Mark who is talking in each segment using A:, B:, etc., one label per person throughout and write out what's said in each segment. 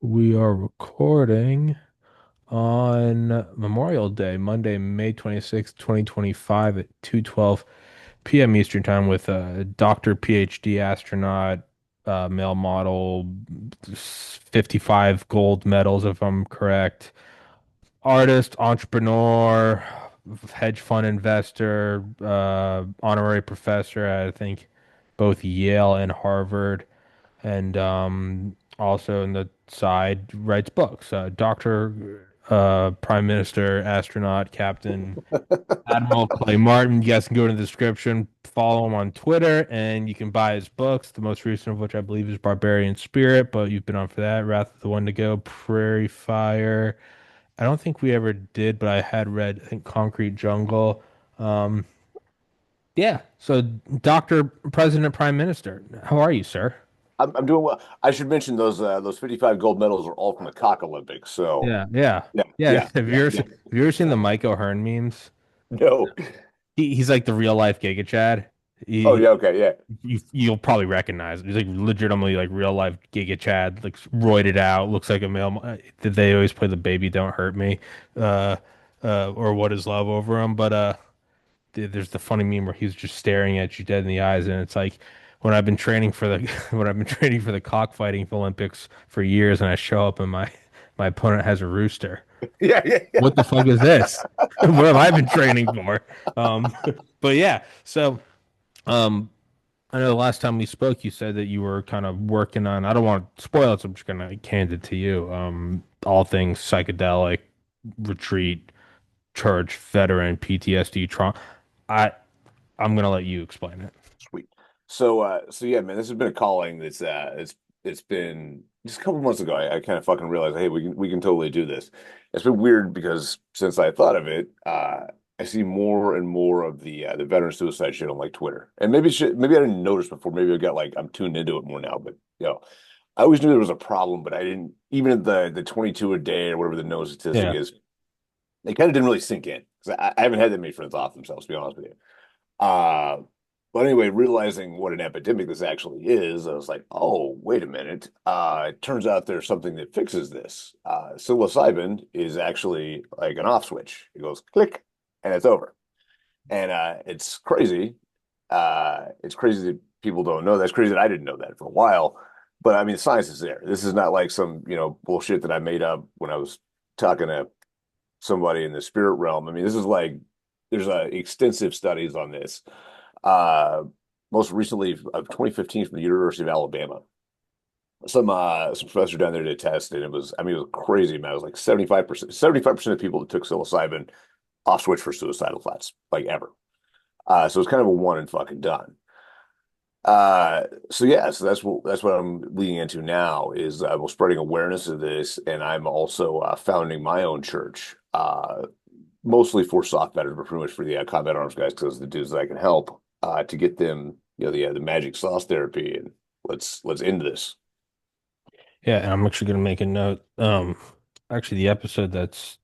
A: We are recording on Memorial Day, Monday, May 26th, 2025 at 2:12 p.m. Eastern Time with a Dr. PhD astronaut, male model, 55 gold medals, if I'm correct, artist, entrepreneur, hedge fund investor, honorary professor at, I think, both Yale and Harvard, and also in the side writes books. Doctor, Prime Minister, astronaut, Captain, Admiral Clay Martin. You guys can go to the description, follow him on Twitter, and you can buy his books. The most recent of which I believe is Barbarian Spirit, but you've been on for that. Wrath of the One to Go, Prairie Fire. I don't think we ever did, but I had read, I think, Concrete Jungle. Um, yeah. So, Doctor, President, Prime Minister, how are you, sir?
B: I'm doing well. I should mention those 55 gold medals are all from the cock Olympics. So
A: Yeah, yeah,
B: yeah,
A: yeah.
B: yeah, yeah, yeah.
A: Have you ever seen the Mike O'Hearn memes?
B: No.
A: He's like the real life Giga Chad.
B: Oh
A: He,
B: yeah, okay, yeah.
A: you'll probably recognize him. He's like legitimately like real life Giga Chad, like roided out, looks like a male. Did they always play the Baby Don't Hurt Me, uh, or What Is Love over him? But there's the funny meme where he's just staring at you dead in the eyes, and it's like when I've been training for the when I've been training for the cockfighting Olympics for years, and I show up and my opponent has a rooster.
B: Yeah, yeah, yeah.
A: What the fuck is this? What have I been training for? Um, but yeah, so um, I know the last time we spoke, you said that you were kind of working on. I don't want to spoil it, so I'm just gonna hand it to you. All things psychedelic, retreat, church, veteran, PTSD, trauma. I I'm gonna let you explain it.
B: Sweet. So yeah, man, this has been a calling it's been just a couple months ago. I kind of fucking realized, hey, we can totally do this. It's been weird because since I thought of it, I see more and more of the veteran suicide shit on like Twitter. And maybe I didn't notice before. Maybe I got like I'm tuned into it more now, but I always knew there was a problem, but I didn't even at the 22 a day or whatever the known statistic
A: Yeah.
B: is, it kind of didn't really sink in because I haven't had that many friends off themselves, to be honest with you. Uh, but anyway, realizing what an epidemic this actually is, I was like, oh, wait a minute. It turns out there's something that fixes this. Psilocybin is actually like an off switch. It goes click and it's over. And it's crazy. It's crazy that people don't know that. It's crazy that I didn't know that for a while. But I mean, the science is there. This is not like some, bullshit that I made up when I was talking to somebody in the spirit realm. I mean, this is like there's extensive studies on this. Uh, Most recently of 2015 from the University of Alabama. Some professor down there did a test, and it was crazy, man. It was like 75% of people that took psilocybin off switch for suicidal thoughts, like ever. So it's kind of a one and fucking done. So yeah, so that's what I'm leading into now is we're spreading awareness of this, and I'm also founding my own church, mostly for soft veterans, but pretty much for the combat arms guys, because the dudes that I can help to get them, the magic sauce therapy, and let's end this.
A: Yeah, and I'm actually gonna make a note. Actually, the episode that's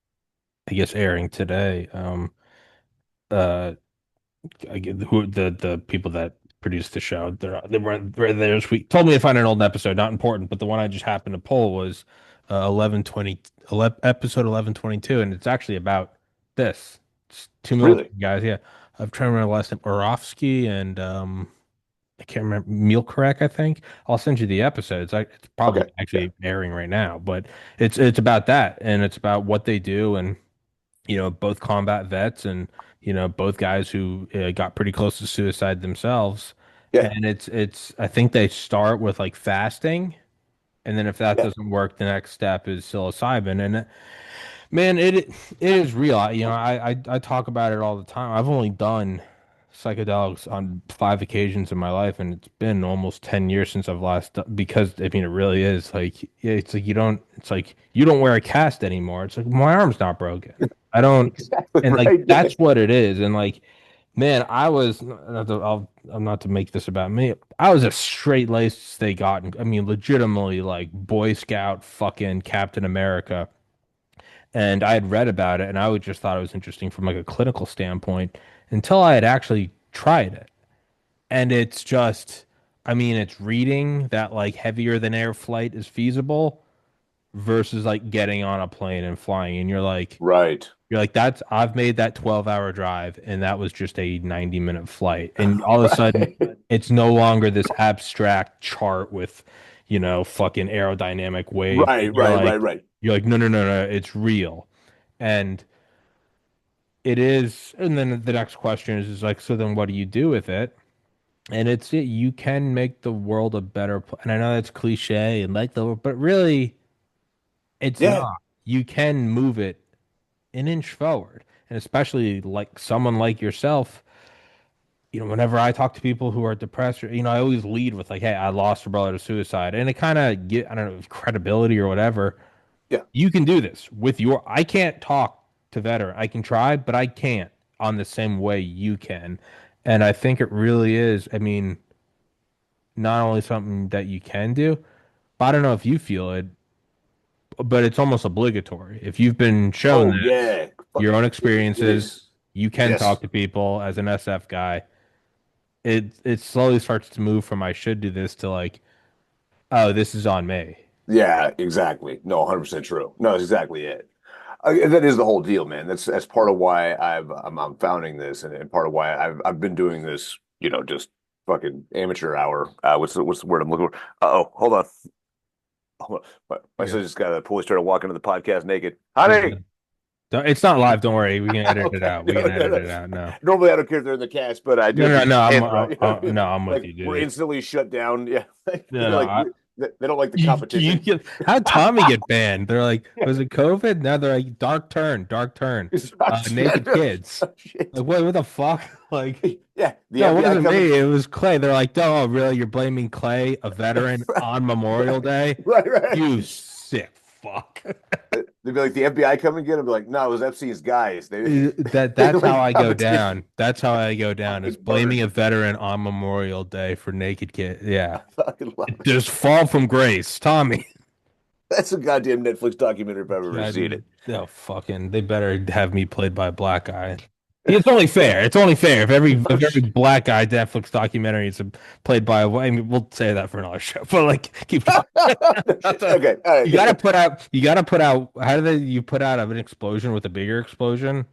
A: I guess airing today. Uh, I get who the people that produced the show. They were there this week. Told me to find an old episode, not important, but the one I just happened to pull was 1120 episode 1122, and it's actually about this. It's two military
B: Really?
A: guys. Yeah, I'm trying to remember the last name. Orofsky and I can't remember Mealcorrect, I think. I'll send you the episode. It's probably
B: Okay. Yeah.
A: actually airing right now, but it's about that and it's about what they do and both combat vets and both guys who got pretty close to suicide themselves.
B: Yeah.
A: And it's I think they start with like fasting, and then if that
B: Yeah.
A: doesn't work, the next step is psilocybin. And man, it is real. I talk about it all the time. I've only done psychedelics on 5 occasions in my life, and it's been almost 10 years since I've last done, because I mean it really is like yeah, it's like you don't wear a cast anymore. It's like my arm's not broken. I don't,
B: Exactly
A: and like
B: right. Yeah.
A: that's what it is. And like, man, I was I'm not to make this about me. I was a straight laced stay gotten. I mean, legitimately like Boy Scout, fucking Captain America, and I had read about it and I would just thought it was interesting from like a clinical standpoint until I had actually tried it. And it's just, I mean, it's reading that like heavier than air flight is feasible. versus like getting on a plane and flying. And
B: Right.
A: you're like, that's I've made that 12-hour drive and that was just a 90-minute flight. And all of a sudden
B: Right.
A: it's no longer this abstract chart with, fucking aerodynamic waves.
B: Right, right, right, right.
A: You're like, no, no, no, no, it's real. And it is, and then the next question is like, so then what do you do with it? And you can make the world a better place. And I know that's cliche and like but really it's
B: Yeah,
A: not. You can move it an inch forward. And especially like someone like yourself, whenever I talk to people who are depressed, or, I always lead with like, hey, I lost a brother to suicide. And it kind of get, I don't know, credibility or whatever.
B: yeah.
A: You can do this I can't talk to veteran. I can try, but I can't on the same way you can. And I think it really is, I mean, not only something that you can do, but I don't know if you feel it, but it's almost obligatory. If you've been shown
B: Oh
A: this,
B: yeah.
A: your own
B: It
A: experiences,
B: is.
A: you can talk
B: Yes.
A: to people as an SF guy. It slowly starts to move from I should do this to like, oh, this is on me.
B: Yeah, exactly. No, 100% true. No, that's exactly it. That is the whole deal, man. That's part of why I'm founding this, and part of why I've been doing this, just fucking amateur hour. What's the word I'm looking for? Uh-oh, hold on. Hold on. My
A: Yeah.
B: son just got a pulley started walking to the podcast naked.
A: Oh,
B: Honey.
A: good. It's not live. Don't worry. We can edit it
B: Okay.
A: out. We
B: No,
A: can
B: no,
A: edit
B: no.
A: it out. No,
B: Normally I don't care if they're in the cast, but I do
A: no,
B: have
A: no,
B: to
A: no. I'm,
B: stand right. You know what I mean?
A: no, I'm with
B: Like
A: you,
B: we're
A: dude.
B: instantly shut down. Yeah.
A: No,
B: They're
A: no.
B: like they don't like the
A: You
B: competition.
A: get how'd Tommy get banned? They're like, was it COVID? Now they're like, dark turn, dark turn.
B: Yeah,
A: Naked
B: no,
A: kids.
B: shit.
A: Like, what the fuck? Like,
B: Yeah, the
A: no, it
B: FBI
A: wasn't
B: coming.
A: me. It was Clay. They're like, oh, really? You're blaming Clay, a veteran, on Memorial Day?
B: Right, right.
A: You sick fuck.
B: They'd be like, the FBI coming get him. Be like, no, it was Epstein's guys. They
A: That's
B: don't like
A: how
B: the
A: I go
B: competition.
A: down. That's how I go down is
B: Fucking love
A: blaming
B: it.
A: a veteran on Memorial Day for naked kid.
B: I
A: Yeah.
B: fucking love it.
A: Just fall from grace, Tommy.
B: That's a goddamn Netflix documentary if I've ever seen
A: God,
B: it.
A: no fucking. They better have me played by a black guy. It's only fair. It's only fair if every black guy Netflix documentary is played by a. I mean, we'll say that for another show. But like, keep going.
B: No
A: That's
B: shit. Okay, all right.
A: you got to put out. You got to put out. How do you put out an explosion with a bigger explosion?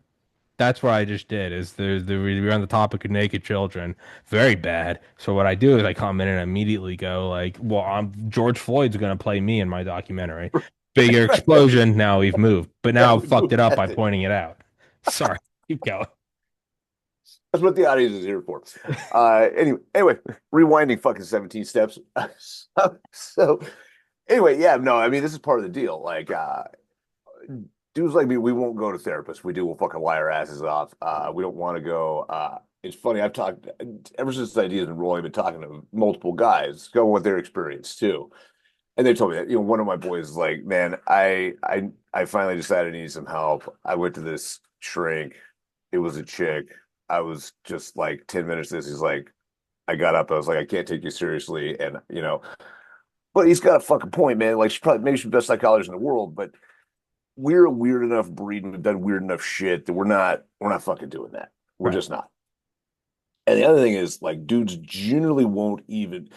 A: That's what I just did. We're on the topic of naked children. Very bad. So what I do is I come in and immediately go like, well, George Floyd's gonna play me in my documentary. Bigger
B: Right.
A: explosion. Now we've moved, but
B: Now
A: now I've
B: we
A: fucked
B: move
A: it up by
B: past it.
A: pointing it out. Sorry. Keep going.
B: That's what the audience is here for. Anyway, rewinding fucking 17 steps. So anyway, yeah, no, I mean this is part of the deal. Like dudes like me, we won't go to therapists. We do, we'll fucking lie our asses off. We don't want to go. It's funny, I've talked ever since this idea has been rolling, I've been talking to multiple guys, going with their experience too. And they told me that, one of my boys is like, man, I finally decided I need some help. I went to this shrink. It was a chick. I was just like 10 minutes this. He's like, I got up. I was like, I can't take you seriously. And, but he's got a fucking point, man. Like, maybe she's the best psychologist in the world, but we're a weird enough breed and we've done weird enough shit that we're not fucking doing that. We're
A: Right.
B: just not. And the other thing is, like, dudes generally won't even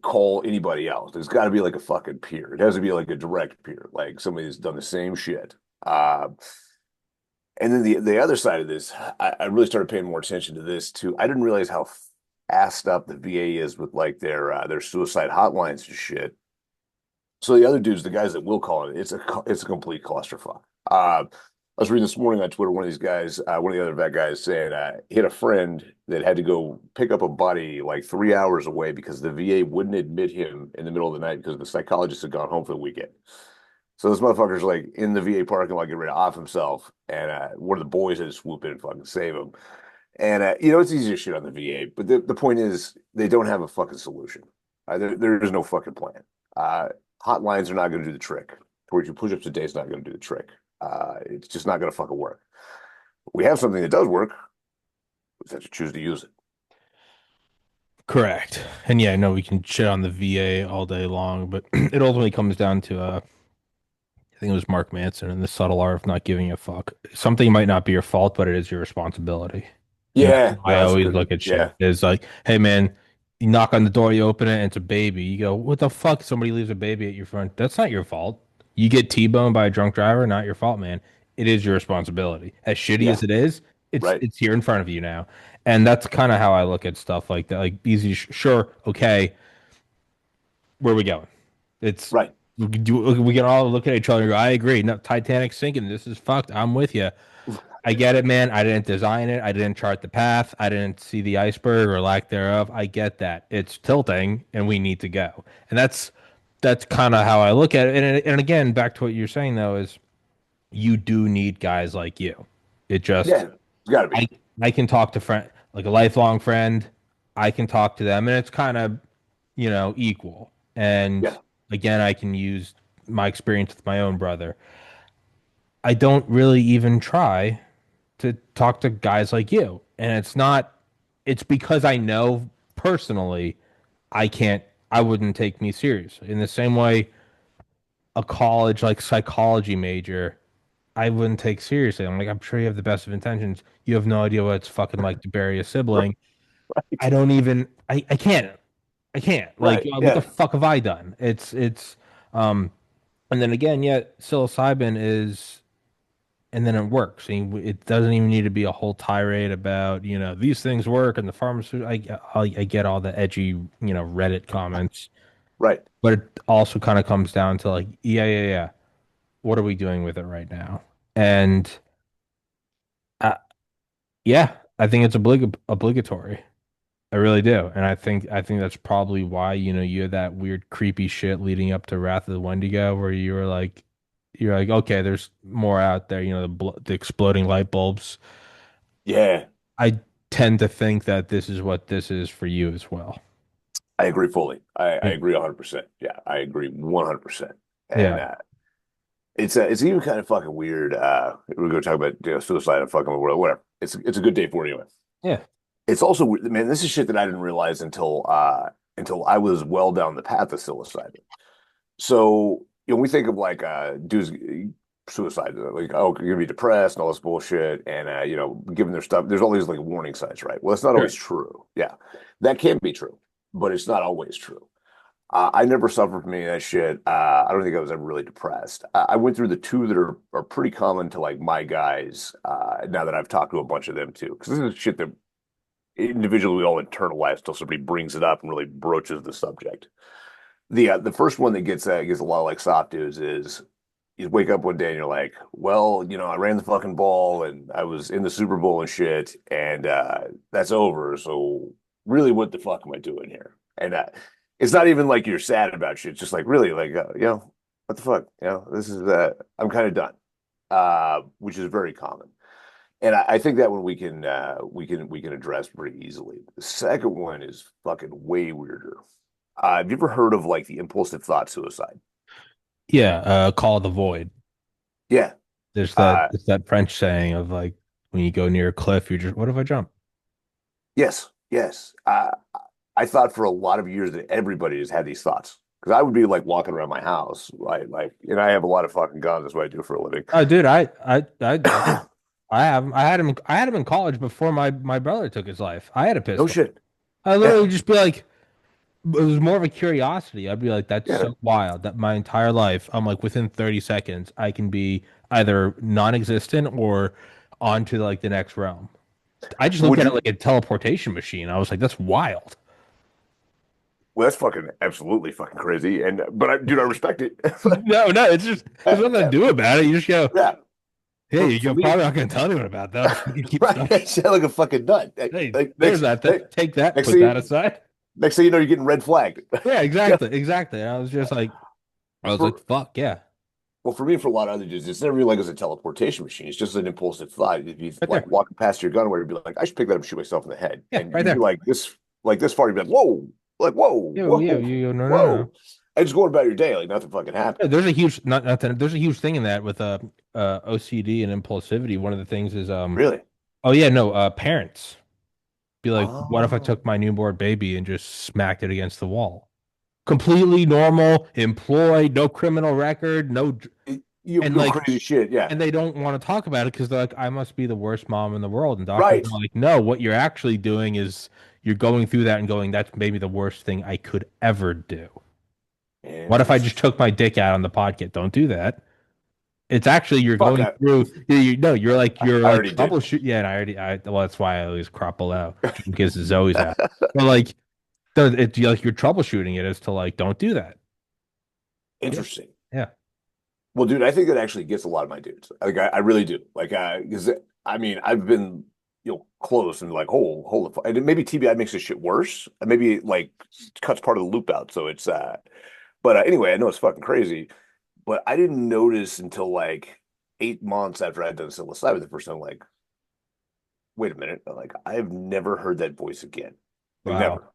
B: call anybody else. There's got to be like a fucking peer. It has to be like a direct peer, like somebody who's done the same shit. And then the other side of this, I really started paying more attention to this too. I didn't realize how assed up the VA is with like their suicide hotlines and shit. So the other dudes, the guys that will call it, it's a complete clusterfuck. I was reading this morning on Twitter, one of these guys, one of the other vet guys saying he had a friend that had to go pick up a body like 3 hours away because the VA wouldn't admit him in the middle of the night because the psychologist had gone home for the weekend. So this motherfucker's like in the VA parking lot getting ready to off himself, and one of the boys had to swoop in and fucking save him. And it's easy to shit on the VA, but the point is they don't have a fucking solution. There is no fucking plan. Uh, Hotlines are not going to do the trick. 42 push-ups a day is not going to do the trick. It's just not going to fucking work. We have something that does work. We have to choose to use it.
A: Correct. And yeah, no, we can shit on the VA all day long, but it ultimately comes down to I think it was Mark Manson and the subtle art of not giving a fuck. Something might not be your fault, but it is your responsibility. And that's
B: Yeah,
A: how I
B: no, that's a
A: always
B: good.
A: look at
B: Yeah,
A: shit. Is like, hey man, You knock on the door, you open it, and it's a baby. You go, what the fuck? Somebody leaves a baby at your front. That's not your fault. You get T-boned by a drunk driver, not your fault, man. It is your responsibility. As shitty
B: Yeah,
A: as it is, it's
B: right,
A: it's here in front of you now. And that's kind of how I look at stuff like that. Like easy, sure, okay, where are we going? It's
B: right.
A: we can all look at each other and go, I agree. No, Titanic's sinking. This is fucked. I'm with you. I get it, man. I didn't design it. I didn't chart the path. I didn't see the iceberg or lack thereof. I get that. It's tilting and we need to go. And that's kind of how I look at it. And again, back to what you're saying though, is you do need guys like you. It just
B: Yeah, it's got to be.
A: I I can talk to friend like a lifelong friend. I can talk to them and it's kind of, equal. And
B: Yeah,
A: again, I can use my experience with my own brother. I don't really even try to talk to guys like you. And it's because I know personally I can't, I wouldn't take me seriously. In the same way, a college like psychology major, I wouldn't take seriously. I'm like, I'm sure you have the best of intentions. You have no idea what it's fucking like to bury a sibling. I don't even, I can't, I can't. Like,
B: right.
A: what the
B: Yeah,
A: fuck have I done? Um, and then again, yeah, psilocybin is and then it works. And it doesn't even need to be a whole tirade about, these things work and the pharmaceutical. I get all the edgy, Reddit comments,
B: right.
A: but it also kind of comes down to like, yeah, yeah, yeah. What are we doing with it right now? And uh, yeah, I think it's obligatory. I really do. And I think that's probably why, you had that weird creepy shit leading up to Wrath of the Wendigo where you're like, okay, there's more out there, the exploding light bulbs.
B: Yeah,
A: I tend to think that this is what this is for you as well.
B: I agree fully. I
A: Yeah.
B: agree 100%. Yeah, I agree 100%. And
A: Yeah.
B: it's even kind of fucking weird. We're going to talk about suicide and fucking world, whatever. It's a good day for it anyway.
A: Yeah.
B: It's also weird, man. This is shit that I didn't realize until I was well down the path of psilocybin. So we think of like dudes suicide, like oh, you're gonna be depressed and all this bullshit, and given their stuff, there's all these like warning signs, right? Well, that's not always
A: Sure.
B: true. Yeah, that can be true, but it's not always true. I never suffered from any of that shit. I don't think I was ever really depressed. I went through the two that are pretty common to like my guys. Now that I've talked to a bunch of them too, because this is shit that individually we all internalize until somebody brings it up and really broaches the subject. The first one that gets a lot of like soft dudes is you wake up one day and you're like, well, I ran the fucking ball and I was in the Super Bowl and shit, and that's over. So really, what the fuck am I doing here? And it's not even like you're sad about shit. It's just like really, like what the fuck? This is I'm kind of done, which is very common. And I think that one we can address pretty easily. The second one is fucking way weirder. Have you ever heard of like the impulsive thought suicide?
A: Yeah. Call the void.
B: Yeah.
A: There's that
B: Uh,
A: it's that French saying of like when you go near a cliff, you're just, what if I jump?
B: yes, yes. I thought for a lot of years that everybody has had these thoughts because I would be like walking around my house, right? Like, and I have a lot of fucking guns. That's what I do for a living.
A: Oh, dude, I had him in college before my brother took his life. I had a
B: No
A: pistol.
B: shit.
A: I
B: Yeah,
A: literally just be like, it was more of a curiosity. I'd be like, that's
B: yeah.
A: so wild that my entire life, I'm like, within 30 seconds, I can be either non-existent or on to like the next realm. I just looked
B: Would
A: at it
B: you?
A: like a teleportation machine. I was like, that's wild.
B: Well, that's fucking absolutely fucking crazy. And but dude, I respect it.
A: No, no, it's just there's nothing to
B: Yeah,
A: do about it. You just go,
B: yeah.
A: hey,
B: For
A: you're
B: me,
A: probably not going to tell anyone about that. I'm just going to keep
B: right?
A: stuff.
B: I sound like a fucking nut.
A: Hey,
B: Like
A: there's that. Take that,
B: next
A: put that
B: thing
A: aside.
B: next thing you know, you're getting red flagged.
A: Yeah,
B: Yeah.
A: exactly, exactly. And I was like,
B: For
A: fuck yeah,
B: Well, for me, and for a lot of other dudes, it's never really like as a teleportation machine. It's just an impulsive thought. If you
A: right
B: like
A: there.
B: walking past your gun, where you'd be like, I should pick that up and shoot myself in the head,
A: Yeah,
B: and
A: right
B: you'd be
A: there.
B: like this far, you'd be like, whoa,
A: Yeah, yeah.
B: whoa,
A: You go, no, no, no.
B: whoa, and just going about your day like nothing fucking happened.
A: Yeah, there's a huge not that there's a huge thing in that with OCD and impulsivity. One of the things is
B: Really?
A: oh yeah, no, parents be like, what if I
B: Oh,
A: took my newborn baby and just smacked it against the wall? Completely normal, employed, no criminal record, no. And
B: you
A: like,
B: crazy shit. Yeah.
A: and they don't want to talk about it because they're like, I must be the worst mom in the world. And doctors
B: Right.
A: are like, no, what you're actually doing is you're going through that and going, that's maybe the worst thing I could ever do. What if I just
B: Interesting.
A: took my dick out on the podcast? Don't do that. It's actually you're
B: Fuck,
A: going through. No, you're
B: I
A: like
B: already did.
A: troubleshoot. Yeah, and well, that's why I always crop out because Zoe's out. But like, you're troubleshooting it as to like, don't do that. Yeah,
B: Interesting.
A: yeah.
B: Well, dude, I think that actually gets a lot of my dudes. Like, I really do. Like, because I mean, I've been, close and like, hold the, and maybe TBI makes this shit worse. Maybe it, like cuts part of the loop out. So it's, but anyway, I know it's fucking crazy, but I didn't notice until like 8 months after I'd done psilocybin the first time, like, wait a minute, like, I've never heard that voice again. Like,
A: Wow.
B: never.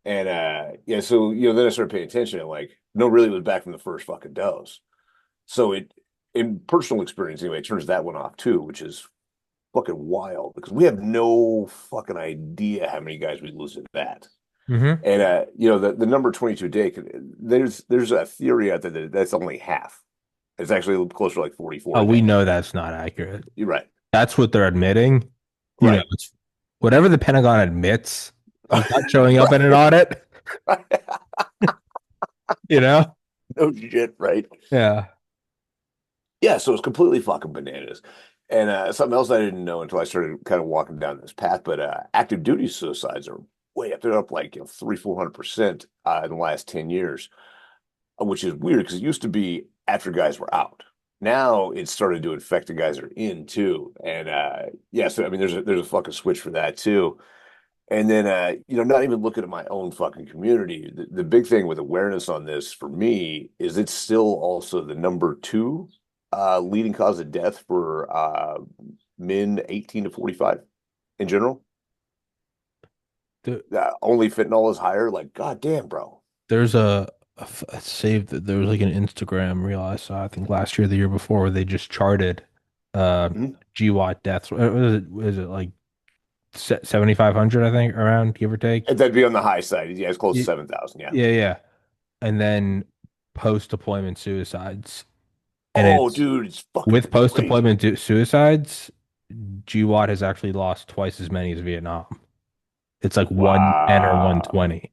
B: And yeah, so then I started paying attention and like, no, really it was back from the first fucking dose. So in personal experience anyway, it turns that one off too, which is fucking wild because we have no fucking idea how many guys we lose to that.
A: Hmm.
B: And the number 22 a day, there's a theory out there that that's only half. It's actually closer to like 44
A: Oh,
B: a
A: we
B: day.
A: know that's not accurate.
B: You're right.
A: That's what they're admitting.
B: Right.
A: It's whatever the Pentagon admits is not showing up in an
B: Right.
A: audit. You know?
B: No shit, right?
A: Yeah.
B: Yeah, so it's completely fucking bananas. And something else I didn't know until I started kind of walking down this path, but active duty suicides are way up. They're up like 300-400% in the last 10 years, which is weird because it used to be after guys were out. Now it's started to affect the guys that are in too. And yeah, so I mean there's a fucking switch for that too. And then not even looking at my own fucking community. The big thing with awareness on this for me is it's still also the number two leading cause of death for men 18 to 45 in general.
A: The,
B: Only fentanyl is higher. Like, god damn, bro.
A: there's a save that there was like an Instagram reel I saw, I think last year, or the year before, where they just charted uh
B: Mhm.
A: GWAT deaths. Was it like 7,500, I think, around, give or take?
B: And that'd be on the high side. Yeah, it's close to
A: Y-
B: 7,000. Yeah.
A: Yeah, yeah. And then post-deployment suicides. And
B: Oh,
A: it's
B: dude, it's
A: with
B: fucking crazy.
A: post-deployment suicides, GWAT has actually lost twice as many as Vietnam. It's like 110 or
B: Wow.
A: 120.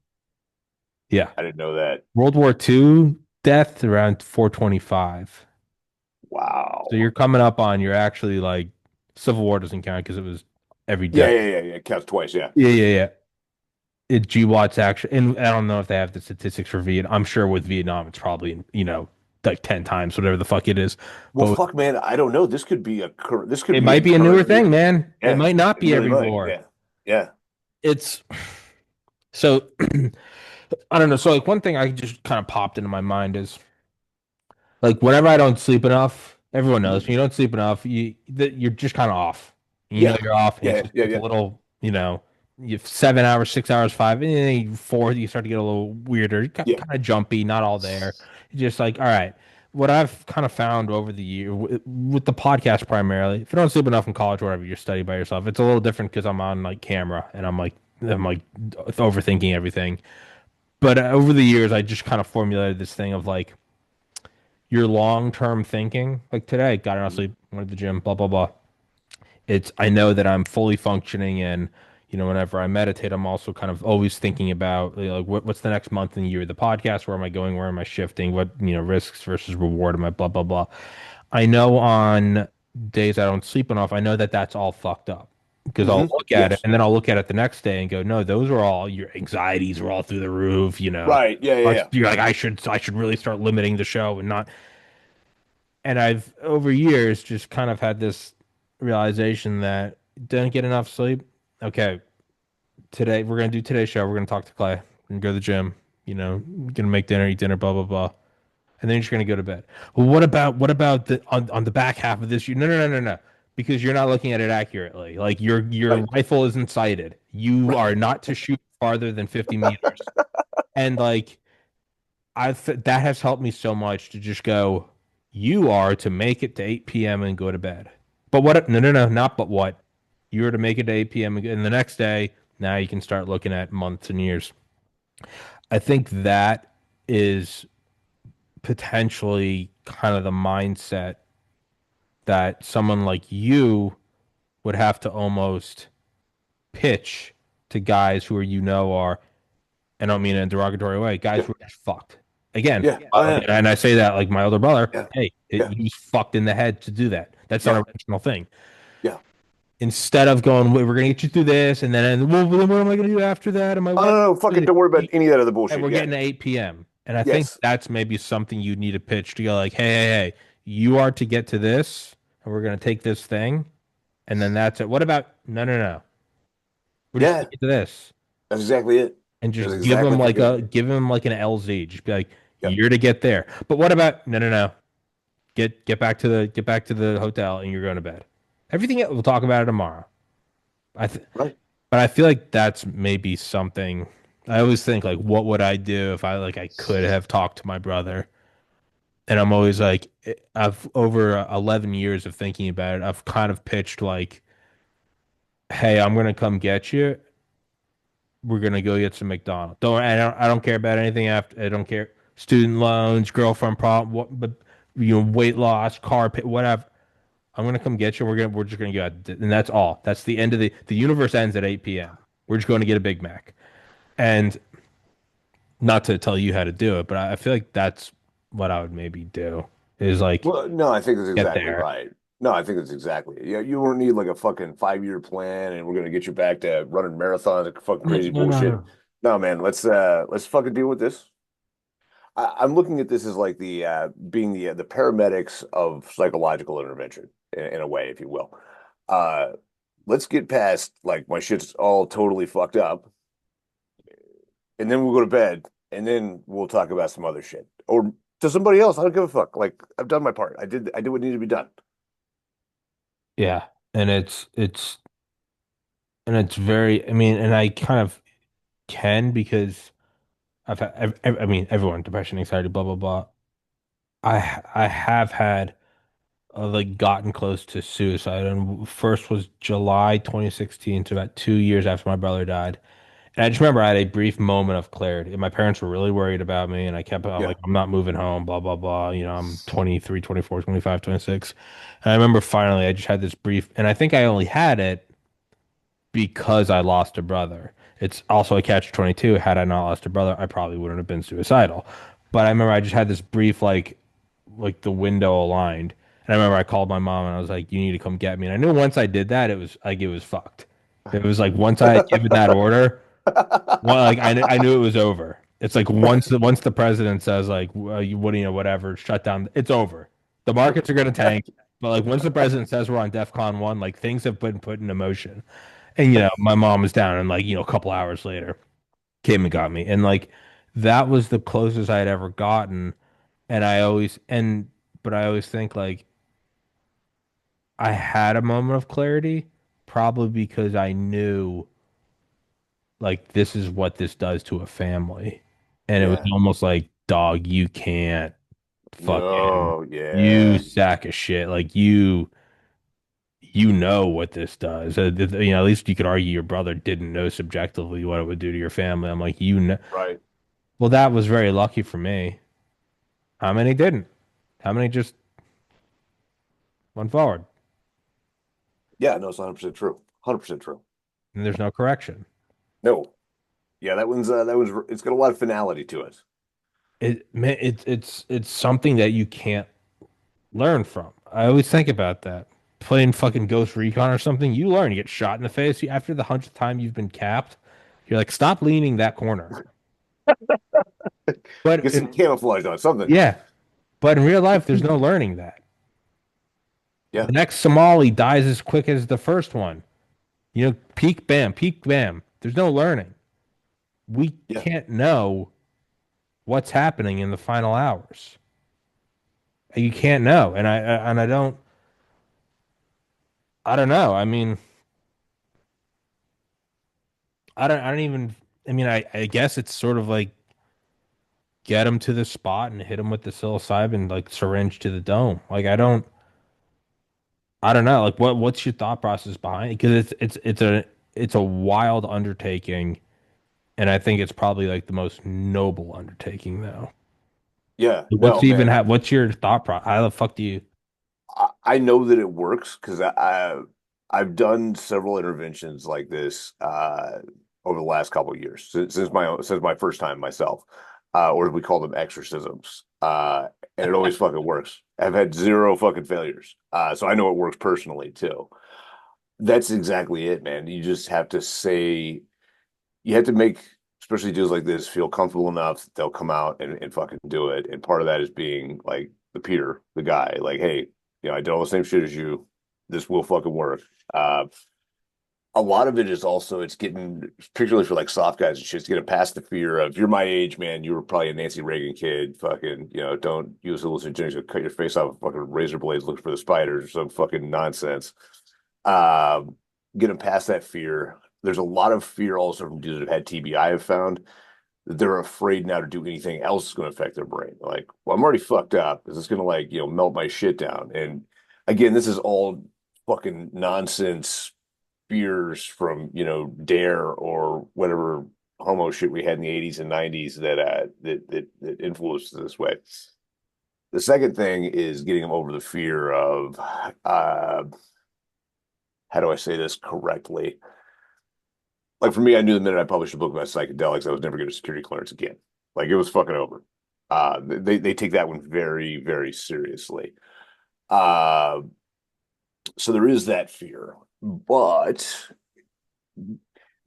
A: Yeah.
B: I didn't know that.
A: World War II death around 425. So
B: Wow.
A: you're coming up on, you're actually like, Civil War doesn't count because it was every
B: Yeah,
A: death.
B: yeah, yeah, yeah. Counts twice. Yeah.
A: Yeah, yeah, yeah. GWAT's actually, and I don't know if they have the statistics for Vietnam. I'm sure with Vietnam, it's probably, like 10 times, whatever the fuck it is.
B: Well,
A: But
B: fuck, man, I don't know. This could
A: it
B: be a
A: might be a newer
B: current
A: thing,
B: year.
A: man. It
B: Yeah,
A: might not
B: it
A: be
B: really
A: every
B: might.
A: war.
B: Yeah, yeah.
A: It's so, I don't know. So, like, one thing I just kind of popped into my mind is like whenever I don't sleep enough, everyone knows
B: Mhm.
A: when you don't sleep enough, you're just kind of off. You know
B: Yeah,
A: you're off, and
B: yeah, yeah,
A: it's a
B: yeah,
A: little, you have 7 hours, 6 hours, five, and then four, you start to get a little weirder, kind
B: yeah.
A: of jumpy, not all there. You're just like, all right. What I've kind of found over the year with the podcast primarily, if you don't sleep enough in college or whatever, you study by yourself. It's a little different because I'm on like camera and I'm like overthinking everything. But over the years, I just kind of formulated this thing of like your long-term thinking. Like today, got enough
B: Mhm.
A: sleep, went to the gym, blah blah blah. I know that I'm fully functioning, and whenever I meditate, I'm also kind of always thinking about like what's the next month and year of the podcast, where am I going, where am I shifting, what risks versus reward, am I blah blah blah. I know on days I don't sleep enough, I know that that's all fucked up because I'll look at it
B: Yes.
A: and then I'll look at it the next day and go, no, those are all your anxieties are all through the roof.
B: Right. Yeah, yeah, yeah.
A: You're like, I should really start limiting the show and not. And I've over years just kind of had this realization that didn't get enough sleep. Okay, today we're gonna do today's show. We're gonna talk to Clay. We're gonna go to the gym. Gonna make dinner, eat dinner, blah blah blah, and then you're just gonna go to bed. Well, what about the on the back half of this year? No, no, no, no, no, because you're not looking at it accurately. Like your
B: Right.
A: rifle isn't sighted. You
B: Right.
A: are not to shoot farther than 50 meters, and like that has helped me so much to just go, you are to make it to 8 p.m. and go to bed. But what? No, no, no, not but what. You are to make it to 8 p.m. And the next day, now you can start looking at months and years. I think that is potentially kind of the mindset that someone like you would have to almost pitch to guys who are, are, I don't mean in a derogatory way, guys
B: Yeah.
A: who are just fucked. Again,
B: Yeah. Oh yeah.
A: and I say that like my older brother,
B: Yeah.
A: hey,
B: Yeah.
A: he was fucked in the head to do that. That's not a
B: Yeah.
A: rational thing.
B: Yeah.
A: Instead of going, "Wait, we're gonna get you through this, and well, then what am I gonna do after that? Am I
B: Oh
A: what?"
B: no, no, fucking don't worry about any of that other
A: And
B: bullshit.
A: we're
B: Yeah.
A: getting to 8 p.m. And I think
B: Yes.
A: that's maybe something you need to pitch to go like, hey, you are to get to this, and we're gonna take this thing, and then that's it. What about no. We're just gonna
B: Yeah.
A: get to this.
B: That's exactly it.
A: And
B: That's
A: just
B: exactly fucking it.
A: give him like an LZ. Just be like,
B: Yep.
A: you're to get there. But what about no. Get back to the hotel and you're going to bed. Everything else, we'll talk about it tomorrow. I th
B: Right.
A: but I feel like that's maybe something I always think like what would I do if I could have talked to my brother? And I'm always like I've over 11 years of thinking about it, I've kind of pitched like, hey, I'm gonna come get you. We're gonna go get some McDonald's. I don't care about anything after. I don't care student loans, girlfriend problem, what, but weight loss, car pay, whatever. I'm gonna come get you. We're just gonna go out, and that's all. That's the end of the universe ends at 8 p.m. We're just going to get a Big Mac, and not to tell you how to do it, but I feel like that's what I would maybe do is like
B: Well, no, I think that's
A: get
B: exactly
A: there.
B: right. No, I think that's exactly it. Yeah, you don't need like a fucking 5-year plan and we're gonna get you back to running marathons and fucking
A: No,
B: crazy
A: no, no,
B: bullshit.
A: no.
B: No, man, let's fucking deal with this. I'm looking at this as like the being the paramedics of psychological intervention in a way, if you will. Uh, let's get past like my shit's all totally fucked up, and then we'll go to bed, and then we'll talk about some other shit or to somebody else. I don't give a fuck. Like I've done my part. I did what needed to be done.
A: Yeah, and it's very. I mean, and I kind of can because I mean, everyone depression, anxiety, blah blah blah. I have had like gotten close to suicide, and first was July 2016, so about 2 years after my brother died. And I just remember I had a brief moment of clarity. And my parents were really worried about me, and I'm
B: Yeah.
A: like, I'm not moving home, blah, blah, blah. I'm 23, 24, 25, 26. And I remember finally I just had this brief, and I think I only had it because I lost a brother. It's also a catch 22. Had I not lost a brother, I probably wouldn't have been suicidal. But I remember I just had this brief, like the window aligned. And I remember I called my mom and I was like, you need to come get me. And I knew once I did that, it was fucked. It was like once I had given that order, well, like I knew it was over. It's like once the president says like what do you know whatever shut down, it's over. The markets are gonna tank, but like once the president says we're on DEFCON 1, like things have been put into motion. And my mom was down, and like a couple hours later came and got me, and like that was the closest I had ever gotten. And but I always think like I had a moment of clarity, probably because I knew like this is what this does to a family. And it was
B: Yeah.
A: almost like, dog, you can't fucking,
B: No,
A: you
B: yeah.
A: sack of shit. Like you know what this does. At least you could argue your brother didn't know subjectively what it would do to your family. I'm like, you know.
B: Right.
A: Well, that was very lucky for me. How many didn't? How many just went forward?
B: Yeah, no, it's 100% true. 100% true.
A: And there's no correction.
B: No. Yeah, that one's it's got a lot of finality to it.
A: It's something that you can't learn from. I always think about that. Playing fucking Ghost Recon or something, you learn. You get shot in the face. After the 100th time you've been capped, you're like, stop leaning that corner. But
B: Get some camouflage on something.
A: yeah, but in real life, there's no learning that.
B: Yeah.
A: The next Somali dies as quick as the first one. Peak bam. There's no learning. We
B: Yeah.
A: can't know what's happening in the final hours. You can't know, and I don't know. I mean, I don't even. I mean, I guess it's sort of like get him to the spot and hit him with the psilocybin like syringe to the dome. Like I don't know. Like what's your thought process behind it? Because it's a wild undertaking, and I think it's probably like the most noble undertaking though.
B: Yeah,
A: What's
B: no,
A: even
B: man.
A: ha what's your thought process? How the fuck do you?
B: I know that it works because I've done several interventions like this over the last couple of years since my first time myself, or we call them exorcisms, and it always fucking works. I've had zero fucking failures, so I know it works personally too. That's exactly it, man. You just have to say you have to make especially deals like this feel comfortable enough that they'll come out and fucking do it. And part of that is being like the Peter, the guy, like, hey, I did all the same shit as you. This will fucking work. Uh, a lot of it is also it's getting particularly for like soft guys and shit, it's getting past the fear of you're my age, man. You were probably a Nancy Reagan kid. Fucking, don't use hallucinogens to cut your face off with fucking razor blades looking for the spiders or some fucking nonsense. Um, Getting past that fear. There's a lot of fear also from dudes that have had TBI. Have found that they're afraid now to do anything else that's going to affect their brain. Like, well, I'm already fucked up. Is this going to like melt my shit down? And again, this is all fucking nonsense fears from Dare or whatever homo shit we had in the 80s and 90s that influenced this way. The second thing is getting them over the fear of how do I say this correctly? Like for me, I knew the minute I published a book about psychedelics, I was never getting a security clearance again. Like it was fucking over. They take that one very, very seriously. Uh, so there is that fear. But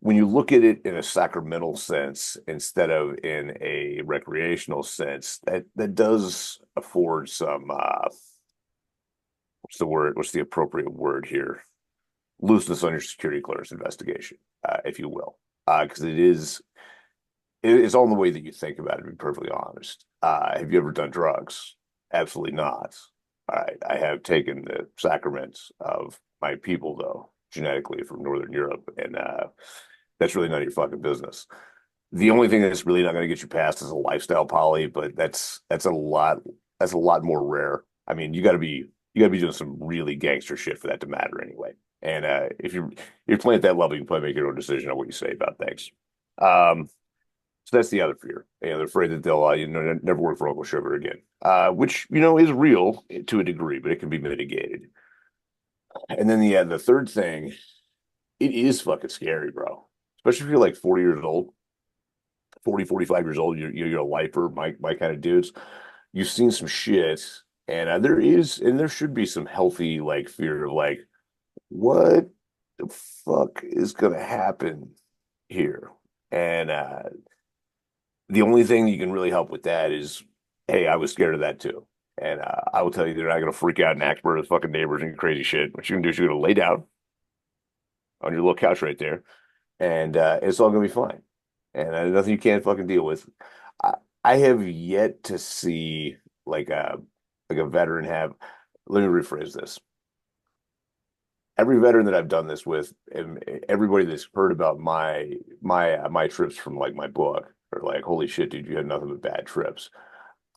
B: when you look at it in a sacramental sense instead of in a recreational sense, that does afford some what's the word? What's the appropriate word here? Looseness on your security clearance investigation, if you will, because it's all in the way that you think about it. To be perfectly honest, have you ever done drugs? Absolutely not. I have taken the sacraments of my people, though, genetically from Northern Europe, and that's really none of your fucking business. The only thing that's really not going to get you past is a lifestyle poly, but that's a lot more rare. I mean, you got to be doing some really gangster shit for that to matter anyway. And if you're playing at that level, you can probably make your own decision on what you say about things. Um, so that's the other fear. They're afraid that they'll never work for Uncle Sugar again, which is real to a degree, but it can be mitigated. And then the third thing, it is fucking scary, bro. Especially if you're like 40 years old, 40, 45 years old, you're a lifer, my kind of dudes. You've seen some shit, and there should be some healthy like fear of like, what the fuck is gonna happen here? And the only thing you can really help with that is, hey, I was scared of that too. And I will tell you, they're not gonna freak out and act for the fucking neighbors and crazy shit. What you can do is you're gonna lay down on your little couch right there, and it's all gonna be fine. And nothing you can't fucking deal with. I, I have yet to see like a like a veteran have. Let me rephrase this. Every veteran that I've done this with, and everybody that's heard about my trips from like my book, are like, holy shit, dude, you had nothing but bad trips.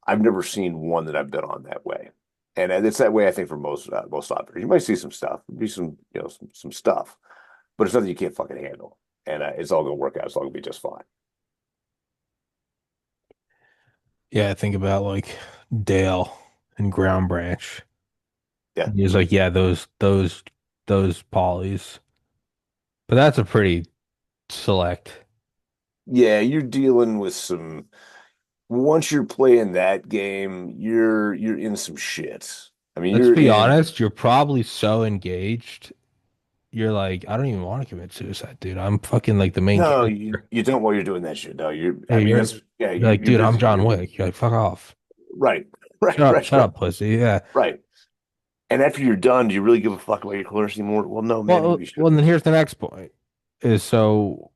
B: I've never seen one that I've been on that way, and it's that way I think for most operators. You might see some stuff, be some some stuff, but it's nothing you can't fucking handle, and it's all gonna work out. It's all gonna be just fine.
A: Yeah, I think about like Dale and Ground Branch.
B: Yeah,
A: He's like, yeah, those polys. But that's a pretty select.
B: yeah, you're dealing with some. Once you're playing that game, you're in some shit. I mean,
A: Let's
B: you're
A: be
B: in.
A: honest, you're probably so engaged. You're like, I don't even want to commit suicide, dude. I'm fucking like the main
B: No,
A: character.
B: you don't while you're doing that shit. No, I
A: Hey,
B: mean,
A: you're
B: that's yeah,
A: you're like,
B: you're
A: dude, I'm
B: busy.
A: John Wick. You're like, fuck off.
B: Right, right, right,
A: Shut
B: right,
A: up, pussy. Yeah.
B: right. And after you're done, do you really give a fuck about your clearance anymore? Well, no, man, maybe you
A: Well,
B: should.
A: and then here's the next point. Is so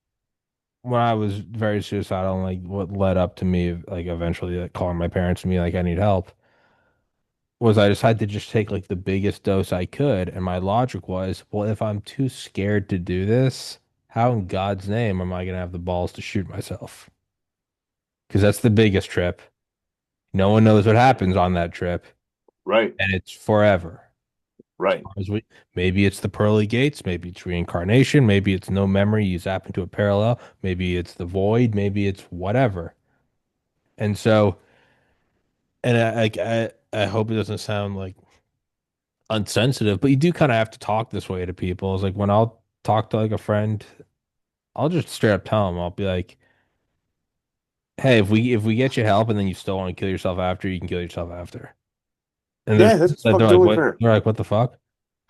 A: when I was very suicidal and like what led up to me like eventually like calling my parents and me like I need help was I decided to just take like the biggest dose I could. And my logic was, well, if I'm too scared to do this, how in God's name am I gonna have the balls to shoot myself? Because that's the biggest trip. No one knows what happens on that trip,
B: Right,
A: and it's forever. As
B: right.
A: far as maybe it's the pearly gates, maybe it's reincarnation, maybe it's no memory, you zap into a parallel, maybe it's the void, maybe it's whatever. And so and I hope it doesn't sound like unsensitive, but you do kind of have to talk this way to people. It's like when I'll talk to like a friend, I'll just straight up tell them, I'll be like, "Hey, if we get you help and then you still want to kill yourself after, you can kill yourself after." And
B: Yeah, that's
A: they're
B: fucking
A: like,
B: totally
A: "What?"
B: fair.
A: They're like, "What the fuck?"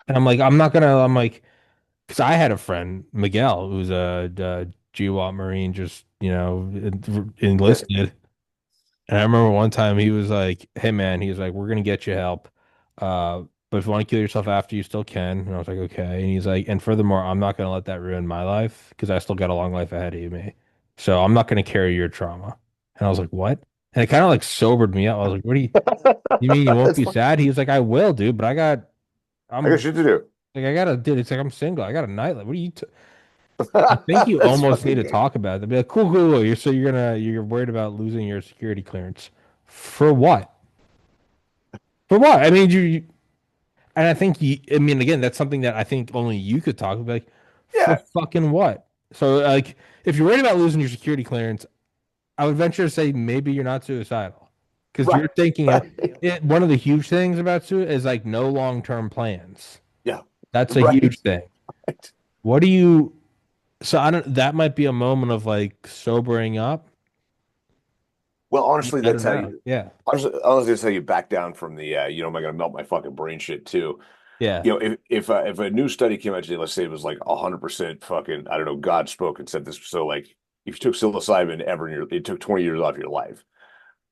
A: And I'm like, "I'm not gonna." I'm like, because I had a friend, Miguel, who's a GWAT Marine, just enlisted. And I remember one time he was like, "Hey man," he was like, "We're gonna get you help, but if you want to kill yourself after, you still can." And I was like, "Okay." And he's like, "And furthermore, I'm not gonna let that ruin my life because I still got a long life ahead of me. So I'm not gonna carry your trauma." And I was like, "What?" And it kind of like sobered me up. I was like, "What do you mean you won't
B: That's
A: be
B: fine.
A: sad?" He was like, "I will, dude, but
B: I got
A: I'm
B: shit to do.
A: like, I gotta, dude. It's like I'm single. I got a nightlife. What are you?" I think you
B: That's
A: almost need
B: fucking
A: to
B: good.
A: talk about it. They'll be like, cool, cool, cool. You're worried about losing your security clearance. For what? For what? I mean, and I think I mean, again, that's something that I think only you could talk about. Like, for
B: Yeah,
A: fucking what? So, like, if you're worried about losing your security clearance, I would venture to say maybe you're not suicidal because
B: right.
A: you're thinking of
B: Right.
A: it. One of the huge things about suicide is like no long-term plans.
B: Yeah.
A: That's a huge
B: Right.
A: thing.
B: Right.
A: What do you, so I don't, that might be a moment of like sobering up.
B: Well, honestly,
A: I
B: that's
A: don't
B: how
A: know.
B: you
A: Yeah.
B: honestly that's how you back down from the am I gonna melt my fucking brain shit too.
A: Yeah.
B: If a new study came out today, let's say it was like 100% fucking, I don't know, God spoke and said this. So like if you took psilocybin ever in it took 20 years off your life,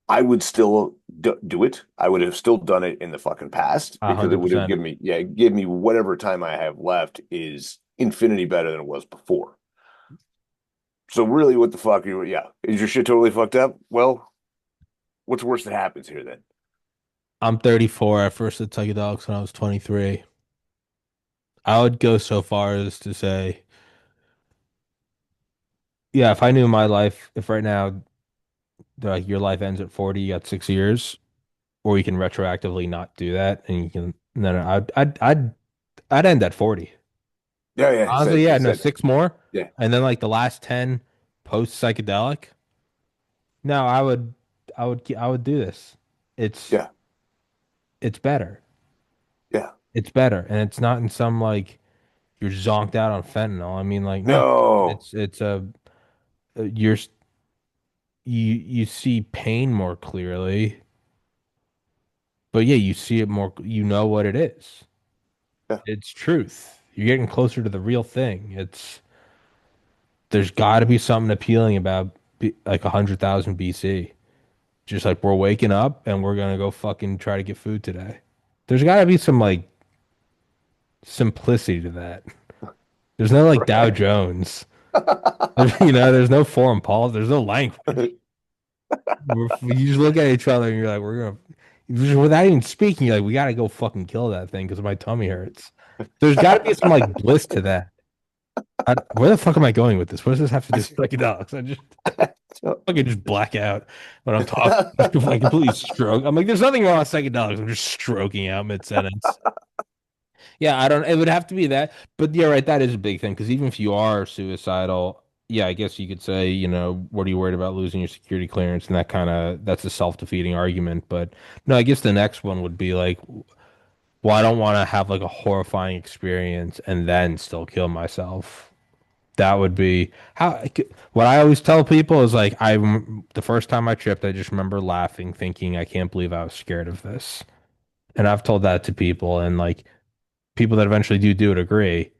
B: I would still do it. I would have still done it in the fucking past
A: A
B: because it
A: hundred
B: would have
A: percent.
B: given me whatever time I have left is infinity better than it was before. So really, what the fuck? Yeah, is your shit totally fucked up? Well, what's worse that happens here then?
A: I'm 34. I first did psychedelics when I was 23. I would go so far as to say, yeah, if I knew my life, if right now, like your life ends at 40, you got 6 years, or you can retroactively not do that, and you can, no, no, I'd end at 40.
B: Yeah, yeah,
A: Honestly, yeah, no,
B: said,
A: six more,
B: yeah,
A: and then like the last 10 post psychedelic. No, I would do this. It's
B: yeah,
A: it's better.
B: yeah.
A: It's better, and it's not in some like you're zonked out on fentanyl. I mean, like, no,
B: No,
A: it's you're you see pain more clearly, but yeah, you see it more. You know what it is.
B: yeah,
A: It's truth. You're getting closer to the real thing. There's got to be something appealing about like 100,000 BC. Just like we're waking up and we're gonna go fucking try to get food today. There's got to be some like simplicity to that. There's no like Dow
B: right.
A: Jones. There's no foreign policy. There's no language. You just look at each other and you're like, we're gonna, just without even speaking, you're like, we gotta go fucking kill that thing because my tummy hurts. There's got to be some like bliss to that. Where the fuck am I going with this? What does this have to do with psychedelics? I just fucking just black out when I'm talking. Just like completely stroke. I'm like, there's nothing wrong with psychedelics. I'm just stroking out mid sentence. Yeah, I don't. It would have to be that, but yeah, right. That is a big thing because even if you are suicidal, yeah, I guess you could say, what are you worried about losing your security clearance? And that's a self-defeating argument. But no, I guess the next one would be like, well, I don't want to have like a horrifying experience and then still kill myself. That would be what I always tell people is like, the first time I tripped, I just remember laughing, thinking, I can't believe I was scared of this. And I've told that to people, and like, people that eventually do it agree.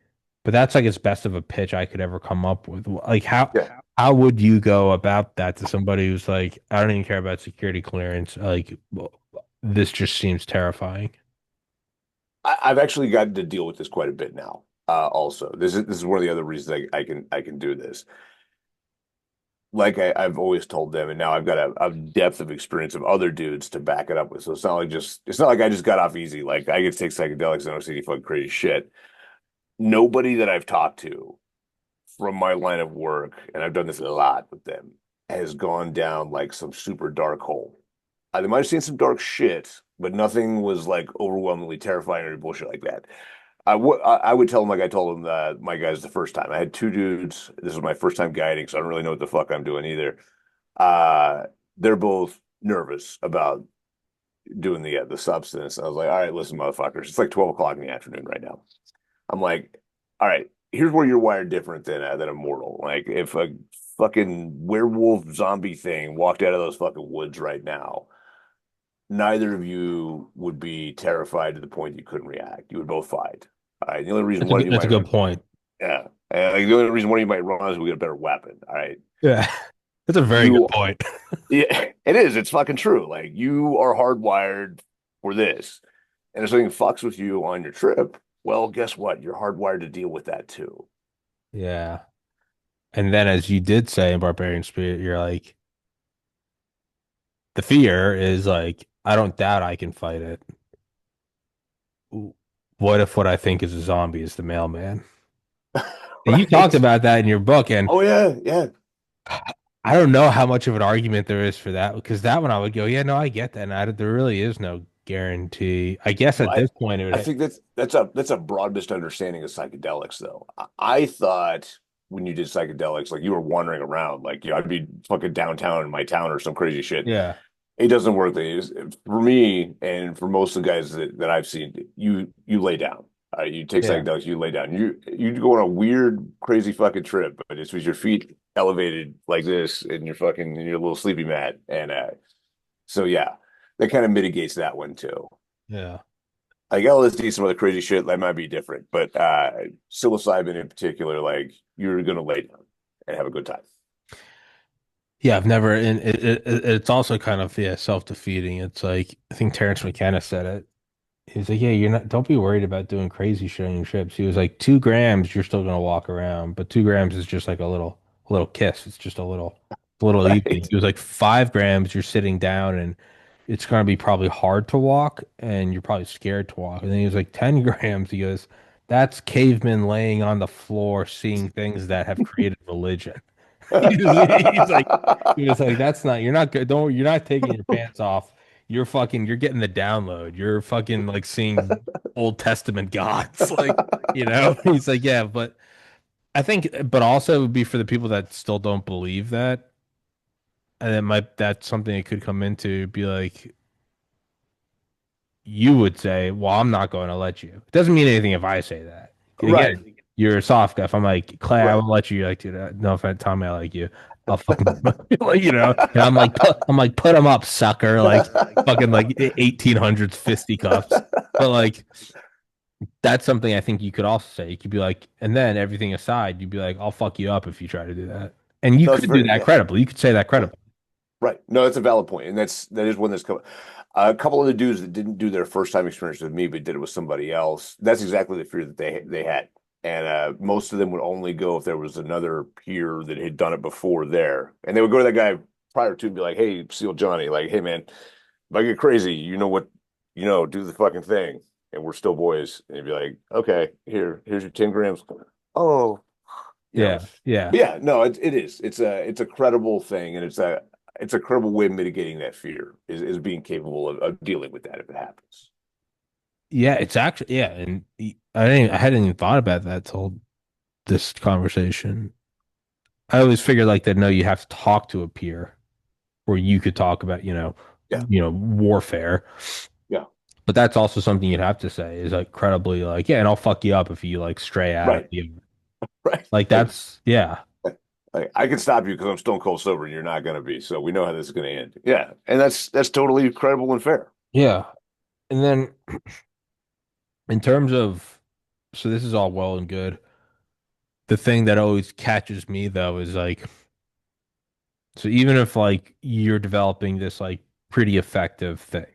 A: But that's like as best of a pitch I could ever come up with. Like
B: Yeah,
A: how would you go about that to somebody who's like, I don't even care about security clearance. Like, well, this just seems terrifying.
B: I've actually gotten to deal with this quite a bit now. Also, this is one of the other reasons I can do this. Like I've always told them, and now I've got a depth of experience of other dudes to back it up with. So it's not like I just got off easy. Like I get to take psychedelics and I don't see any fucking crazy shit. Nobody that I've talked to from my line of work, and I've done this a lot with them, has gone down like some super dark hole. They might have seen some dark shit, but nothing was like overwhelmingly terrifying or bullshit like that. I would tell them like I told them my guys the first time. I had two dudes. This was my first time guiding, so I don't really know what the fuck I'm doing either. Uh, they're both nervous about doing the substance. I was like, all right, listen, motherfuckers, it's like 12 o'clock in the afternoon right now. I'm like, all right, here's where you're wired different than a mortal. Like if a fucking werewolf zombie thing walked out of those fucking woods right now, neither of you would be terrified to the point you couldn't react. You would both fight. All right. The only reason one of you
A: That's a
B: might
A: good
B: run,
A: point.
B: yeah. And like the only reason one of you might run is we get a better weapon. All right.
A: Yeah. That's a very good
B: You,
A: point.
B: yeah, it is. It's fucking true. Like you are hardwired for this. And if something fucks with you on your trip, well, guess what? You're hardwired to deal with that too.
A: Yeah. And then as you did say in Barbarian Spirit, you're like, the fear is like, I don't doubt I can fight it. What if what I think is a zombie is the mailman? And you talked
B: Right.
A: about that in your book, and
B: Oh yeah, yeah.
A: I don't know how much of an argument there is for that because that one I would go, yeah, no, I get that. And there really is no guarantee. I guess
B: Well,
A: at this point it
B: I
A: would,
B: think that's a broad misunderstanding of psychedelics, though. I thought when you did psychedelics, like you were wandering around, like I'd be fucking downtown in my town or some crazy shit.
A: yeah,
B: It doesn't work. For me and for most of the guys that I've seen, you lay down. You take
A: yeah,
B: psychedelics, you lay down. You go on a weird, crazy fucking trip, but it's with your feet elevated like this and you're fucking in your little sleepy mat. And so yeah, that kind of mitigates that one too.
A: yeah.
B: Like LSD, some other crazy shit that might be different, but psilocybin in particular, like you're gonna lay down and have a good time.
A: Yeah, I've never, and it's also kind of, yeah, self-defeating. It's like, I think Terrence McKenna said it. He was like, yeah, don't be worried about doing crazy shit on your trips. He was like, 2 grams, you're still gonna walk around, but 2 grams is just like a little kiss. It's just a little easy.
B: Right.
A: He was like, 5 grams, you're sitting down and it's gonna be probably hard to walk and you're probably scared to walk. And then he was like, 10 grams, he goes, that's cavemen laying on the floor seeing things that have created religion. He's like, he was like, that's not, you're not good. Don't, you're not taking your pants off. You're getting the download. You're fucking like seeing Old Testament gods. Like, he's like, yeah, but I think, but also it would be for the people that still don't believe that. And that's something it could come into be like, you would say, well, I'm not going to let you. It doesn't mean anything if I say that.
B: Right.
A: Again, you're a soft guy. If I'm like, Clay, I
B: Right.
A: will let you. You're like, dude, no offense, Tommy, I like you. I'll fucking, like, and I'm like, put him up, sucker. Like, fucking like 1800s fisticuffs. But like, that's something I think you could also say. You could be like, and then everything aside, you'd be like, I'll fuck you up if you try to do that. And you
B: No, it's
A: could do
B: very
A: that
B: yeah.
A: credibly. You could say that
B: Right.
A: credibly.
B: Right. No, that's a valid point, and that is one that's coming. A couple of the dudes that didn't do their first time experience with me, but did it with somebody else. That's exactly the fear that they had, and most of them would only go if there was another peer that had done it before there, and they would go to that guy prior to and be like, "Hey, Seal Johnny, like, hey man, if I get crazy, you know what, do the fucking thing, and we're still boys." And he'd be like, "Okay, here's your 10 grams." Oh, you know,
A: Yeah. Yeah.
B: but yeah, no, it is. It's a credible thing, and it's a credible way of mitigating that fear is being capable of dealing with that if it happens.
A: Yeah. It's actually, yeah. And I hadn't even thought about that till this conversation. I always figured like that, no, you have to talk to a peer where you could talk about,
B: Yeah,
A: warfare.
B: yeah,
A: But that's also something you'd have to say is like credibly like, yeah, and I'll fuck you up if you like stray out of
B: right,
A: the
B: right.
A: like that's yeah.
B: Like, I can stop you because I'm stone cold sober, and you're not going to be. So we know how this is going to end. Yeah, and that's totally credible and fair.
A: Yeah. And then in terms of so this is all well and good. The thing that always catches me though is like so even if like you're developing this like pretty effective thing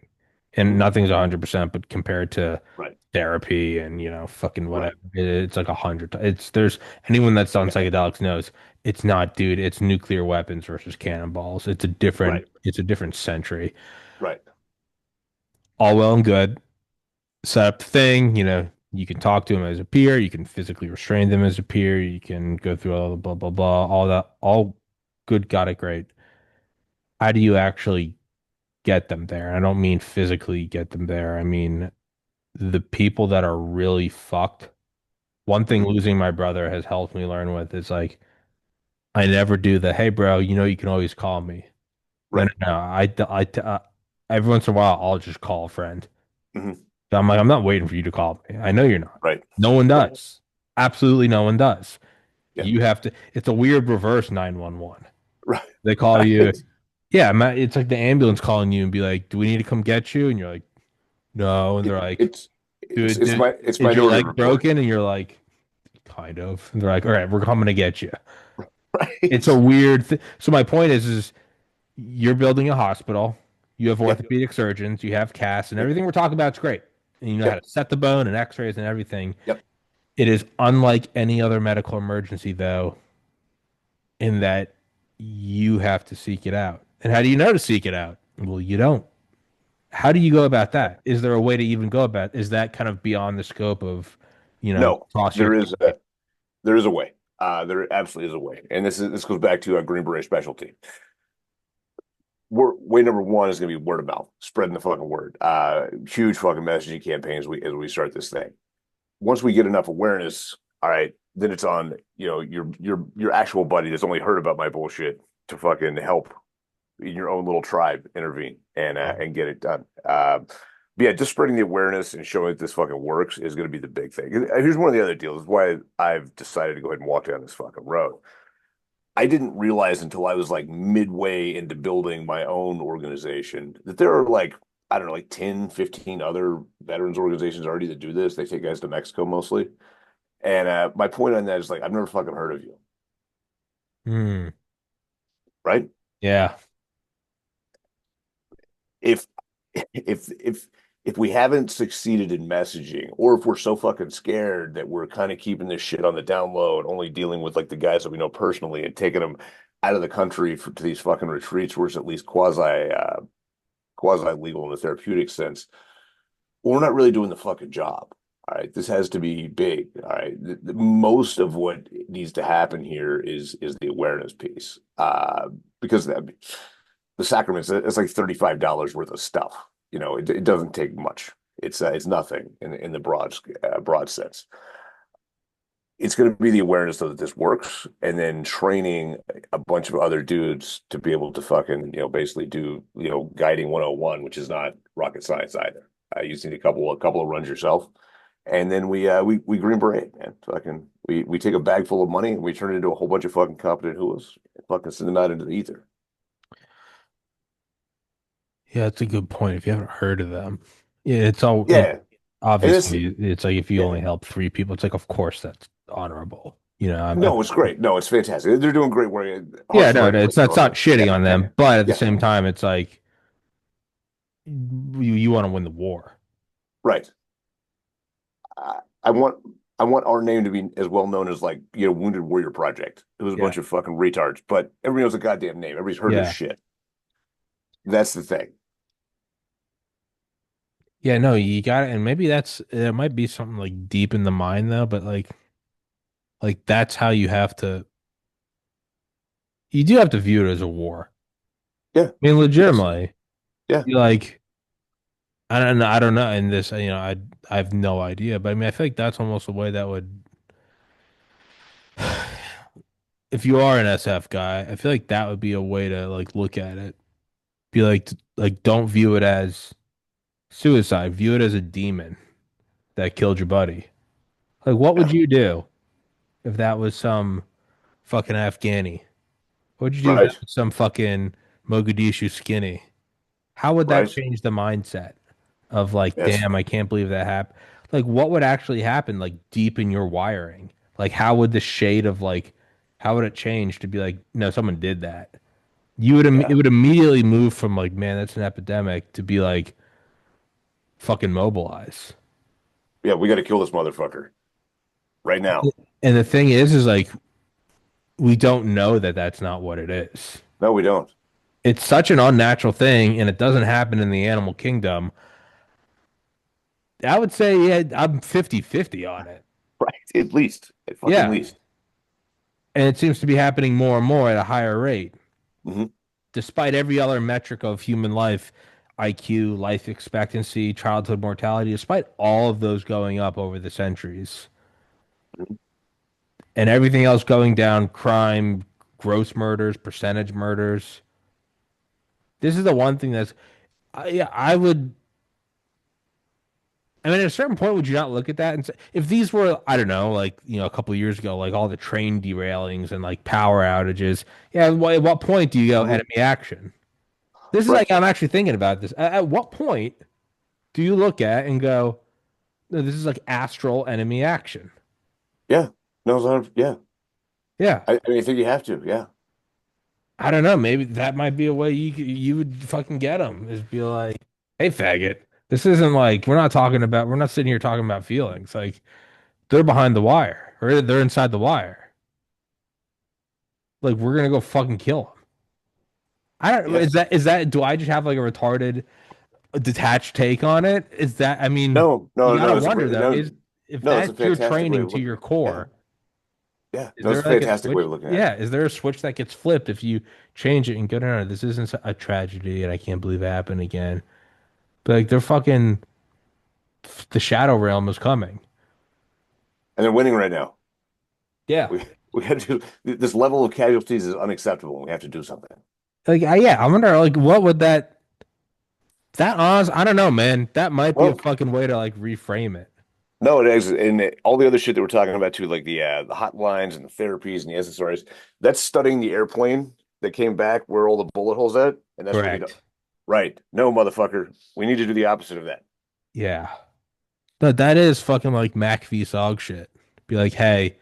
A: and
B: Mhm.
A: nothing's 100%, but compared to
B: Right,
A: therapy and fucking whatever,
B: right.
A: it's like 100. There's anyone that's on
B: Yeah,
A: psychedelics knows it's not, dude. It's nuclear weapons versus cannonballs.
B: right,
A: It's a different century.
B: right,
A: All well and good. Set up the thing, you can talk to them as a peer, you can physically restrain them as a peer, you can go through all the blah blah blah, all that, all good, got it, great. How do you actually get them there? I don't mean physically get them there. I mean the people that are really fucked. One thing
B: mhm,
A: losing my brother has helped me learn with is like I never do the hey bro, you can always call me. No, no,
B: right.
A: no. every once in a while, I'll just call a friend.
B: Hmm.
A: So I'm like, I'm not waiting for you to call me. I know you're not.
B: Right.
A: No one
B: Right.
A: does. Absolutely no one does.
B: Yeah.
A: You have to, it's a weird reverse 911.
B: Right.
A: They call you,
B: Right.
A: yeah, it's like the ambulance calling you and be like, do we need to come get you? And you're like, no. And
B: It,
A: they're like,
B: it's it's it's
A: is your
B: Minority
A: leg
B: Report.
A: broken? And you're like, kind of. And they're like, all right, we're coming to get you. It's a
B: Right.
A: weird thing. So my point is you're building a hospital. You have
B: Yep.
A: orthopedic surgeons. You have casts, and
B: Yep.
A: everything we're talking about is great. And you know how to
B: Yep.
A: set the bone and X-rays and everything.
B: Yep.
A: It is unlike any other medical emergency, though, in that you have to seek it out. And how do you know to seek it out? Well, you don't. How do you go about that? Is there a way to even go about? Is that kind of beyond the scope of,
B: No,
A: toss your
B: there is
A: kidney?
B: a way. There absolutely is a way, and this goes back to a Green Beret specialty. Way number one is going to be word of mouth, spreading the fucking word. Huge fucking messaging campaigns as we start this thing. Once we get enough awareness, all right, then it's on your actual buddy that's only heard about my bullshit to fucking help in your own little tribe intervene and get it done. But yeah, just spreading the awareness and showing that this fucking works is going to be the big thing. Here's one of the other deals. Why I've decided to go ahead and walk down this fucking road. I didn't realize until I was like midway into building my own organization that there are like, I don't know, like 10, 15 other veterans organizations already that do this. They take guys to Mexico mostly. And my point on that is like, I've never fucking heard of you,
A: Hmm.
B: right?
A: Yeah.
B: If if if we haven't succeeded in messaging, or if we're so fucking scared that we're kind of keeping this shit on the down low and only dealing with like the guys that we know personally and taking them out of the country to these fucking retreats where it's at least quasi legal in the therapeutic sense, well, we're not really doing the fucking job. All right, this has to be big. All right, most of what needs to happen here is the awareness piece, because the sacraments, it's like $35 worth of stuff. It doesn't take much. It's nothing in the broad sense. It's going to be the awareness though that this works, and then training a bunch of other dudes to be able to fucking basically do guiding 101, which is not rocket science either. You just need a couple of runs yourself, and then we Green Beret, man. Fucking we take a bag full of money and we turn it into a whole bunch of fucking competent hoolas and fucking send them out into the ether.
A: Yeah, that's a good point. If you haven't heard of them, yeah, it's all it
B: Yeah, and this
A: obviously it's like if you
B: yeah.
A: only help three people, it's like of course that's honorable.
B: No, it's great. No, it's fantastic. They're doing great work.
A: Yeah,
B: Hearts and
A: no, no,
B: Rifle
A: it's not
B: Federation.
A: shitting
B: Yeah,
A: on
B: yeah,
A: them, but at the
B: yeah.
A: same time, it's like you want to win the war.
B: Right. I want our name to be as well known as like Wounded Warrior Project. It was a
A: Yeah,
B: bunch of fucking retards, but everybody knows a goddamn name. Everybody's heard this
A: yeah,
B: shit. That's the thing.
A: yeah. No, you got it, and maybe it might be something like deep in the mind though, but like that's how you have to. You do have to view it as a war.
B: Yeah.
A: I mean,
B: Yes.
A: legitimately,
B: Yeah.
A: you like I don't know. In this, I have no idea, but I mean, I feel like that's almost a way that would. If you are an SF guy, I feel like that would be a way to like look at it. Be like don't view it as suicide. View it as a demon that killed your buddy. Like what would
B: Yeah.
A: you do if that was some fucking Afghani? What would you do if that
B: Right.
A: was some fucking Mogadishu skinny? How would that
B: Right.
A: change the mindset of like,
B: Yes.
A: damn, I can't believe that happened? Like what would actually happen like deep in your wiring? Like how would the shade of like how would it change to be like, no, someone did that? It
B: Yeah.
A: would immediately move from like, man, that's an epidemic to be like fucking mobilize.
B: Yeah. We got to kill this motherfucker right now.
A: And the thing is like we don't know that that's not what it is.
B: No, we don't.
A: It's such an unnatural thing, and it doesn't happen in the animal kingdom. I would say, yeah, I'm 50-50 on it.
B: Right. At least. At fucking
A: Yeah.
B: least.
A: And it seems to be happening more and more at a higher rate,
B: Hmm.
A: despite every other metric of human life, IQ, life expectancy, childhood mortality, despite all of those going up over the centuries. And everything else going down, crime, gross murders, percentage murders. This is the one thing yeah, I would. I mean, at a certain point, would you not look at that and say, if these were, I don't know, like, a couple of years ago, like all the train derailings and like power outages, yeah, at what point do you go
B: Mhm.
A: enemy action? This is like,
B: Right.
A: I'm actually thinking about this. At what point do you look at and go, no, this is like astral enemy action?
B: Yeah. No, yeah.
A: Yeah.
B: I mean, I think you have to. Yeah.
A: I don't know. Maybe that might be a way you would fucking get them is be like, hey, faggot, this isn't like, we're not sitting here talking about feelings. Like, they're behind the wire or they're inside the wire. Like we're gonna go fucking kill him. I don't.
B: Yes.
A: Is that? Do I just have like a retarded, detached take on it? Is that? I mean,
B: No,
A: you
B: no,
A: gotta
B: no.
A: wonder though.
B: No,
A: Is if
B: no. It's a
A: that's your
B: fantastic way
A: training
B: of
A: to your
B: looking. Yeah.
A: core,
B: Yeah.
A: is
B: No, it's
A: there
B: a
A: like a
B: fantastic way
A: switch?
B: of looking at it.
A: Yeah, is there a switch that gets flipped if you change it and go, no, no, this isn't a tragedy, and I can't believe it happened again. But like they're fucking, the shadow realm is coming.
B: And they're winning right now.
A: Yeah.
B: We have to. This level of casualties is unacceptable. We have to do something.
A: Like yeah, I wonder like what would that honest, I don't know, man. That might be a
B: Well,
A: fucking way to like reframe it.
B: no, it is, and all the other shit that we're talking about too, like the hotlines and the therapies and the SSRIs. That's studying the airplane that came back where all the bullet holes at, and that's what we do.
A: Correct.
B: Right? No, motherfucker. We need to do the opposite of that.
A: Yeah. But that is fucking like McAfee Sog shit. Be like, hey,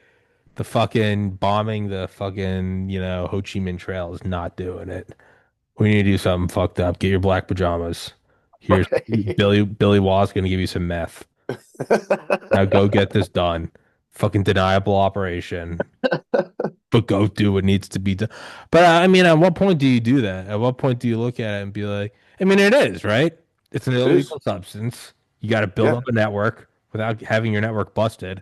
A: the fucking bombing the fucking, Ho Chi Minh Trail is not doing it. We need to do something fucked up. Get your black pajamas. Here's
B: Right.
A: Billy Wall's gonna give you some meth. Now go get this done. Fucking deniable operation. But go do what needs to be done. But I mean, at what point do you do that? At what point do you look at it and be like, I mean, it is, right? It's an
B: It is.
A: illegal substance. You got to build
B: Yeah.
A: up a network without having your network busted.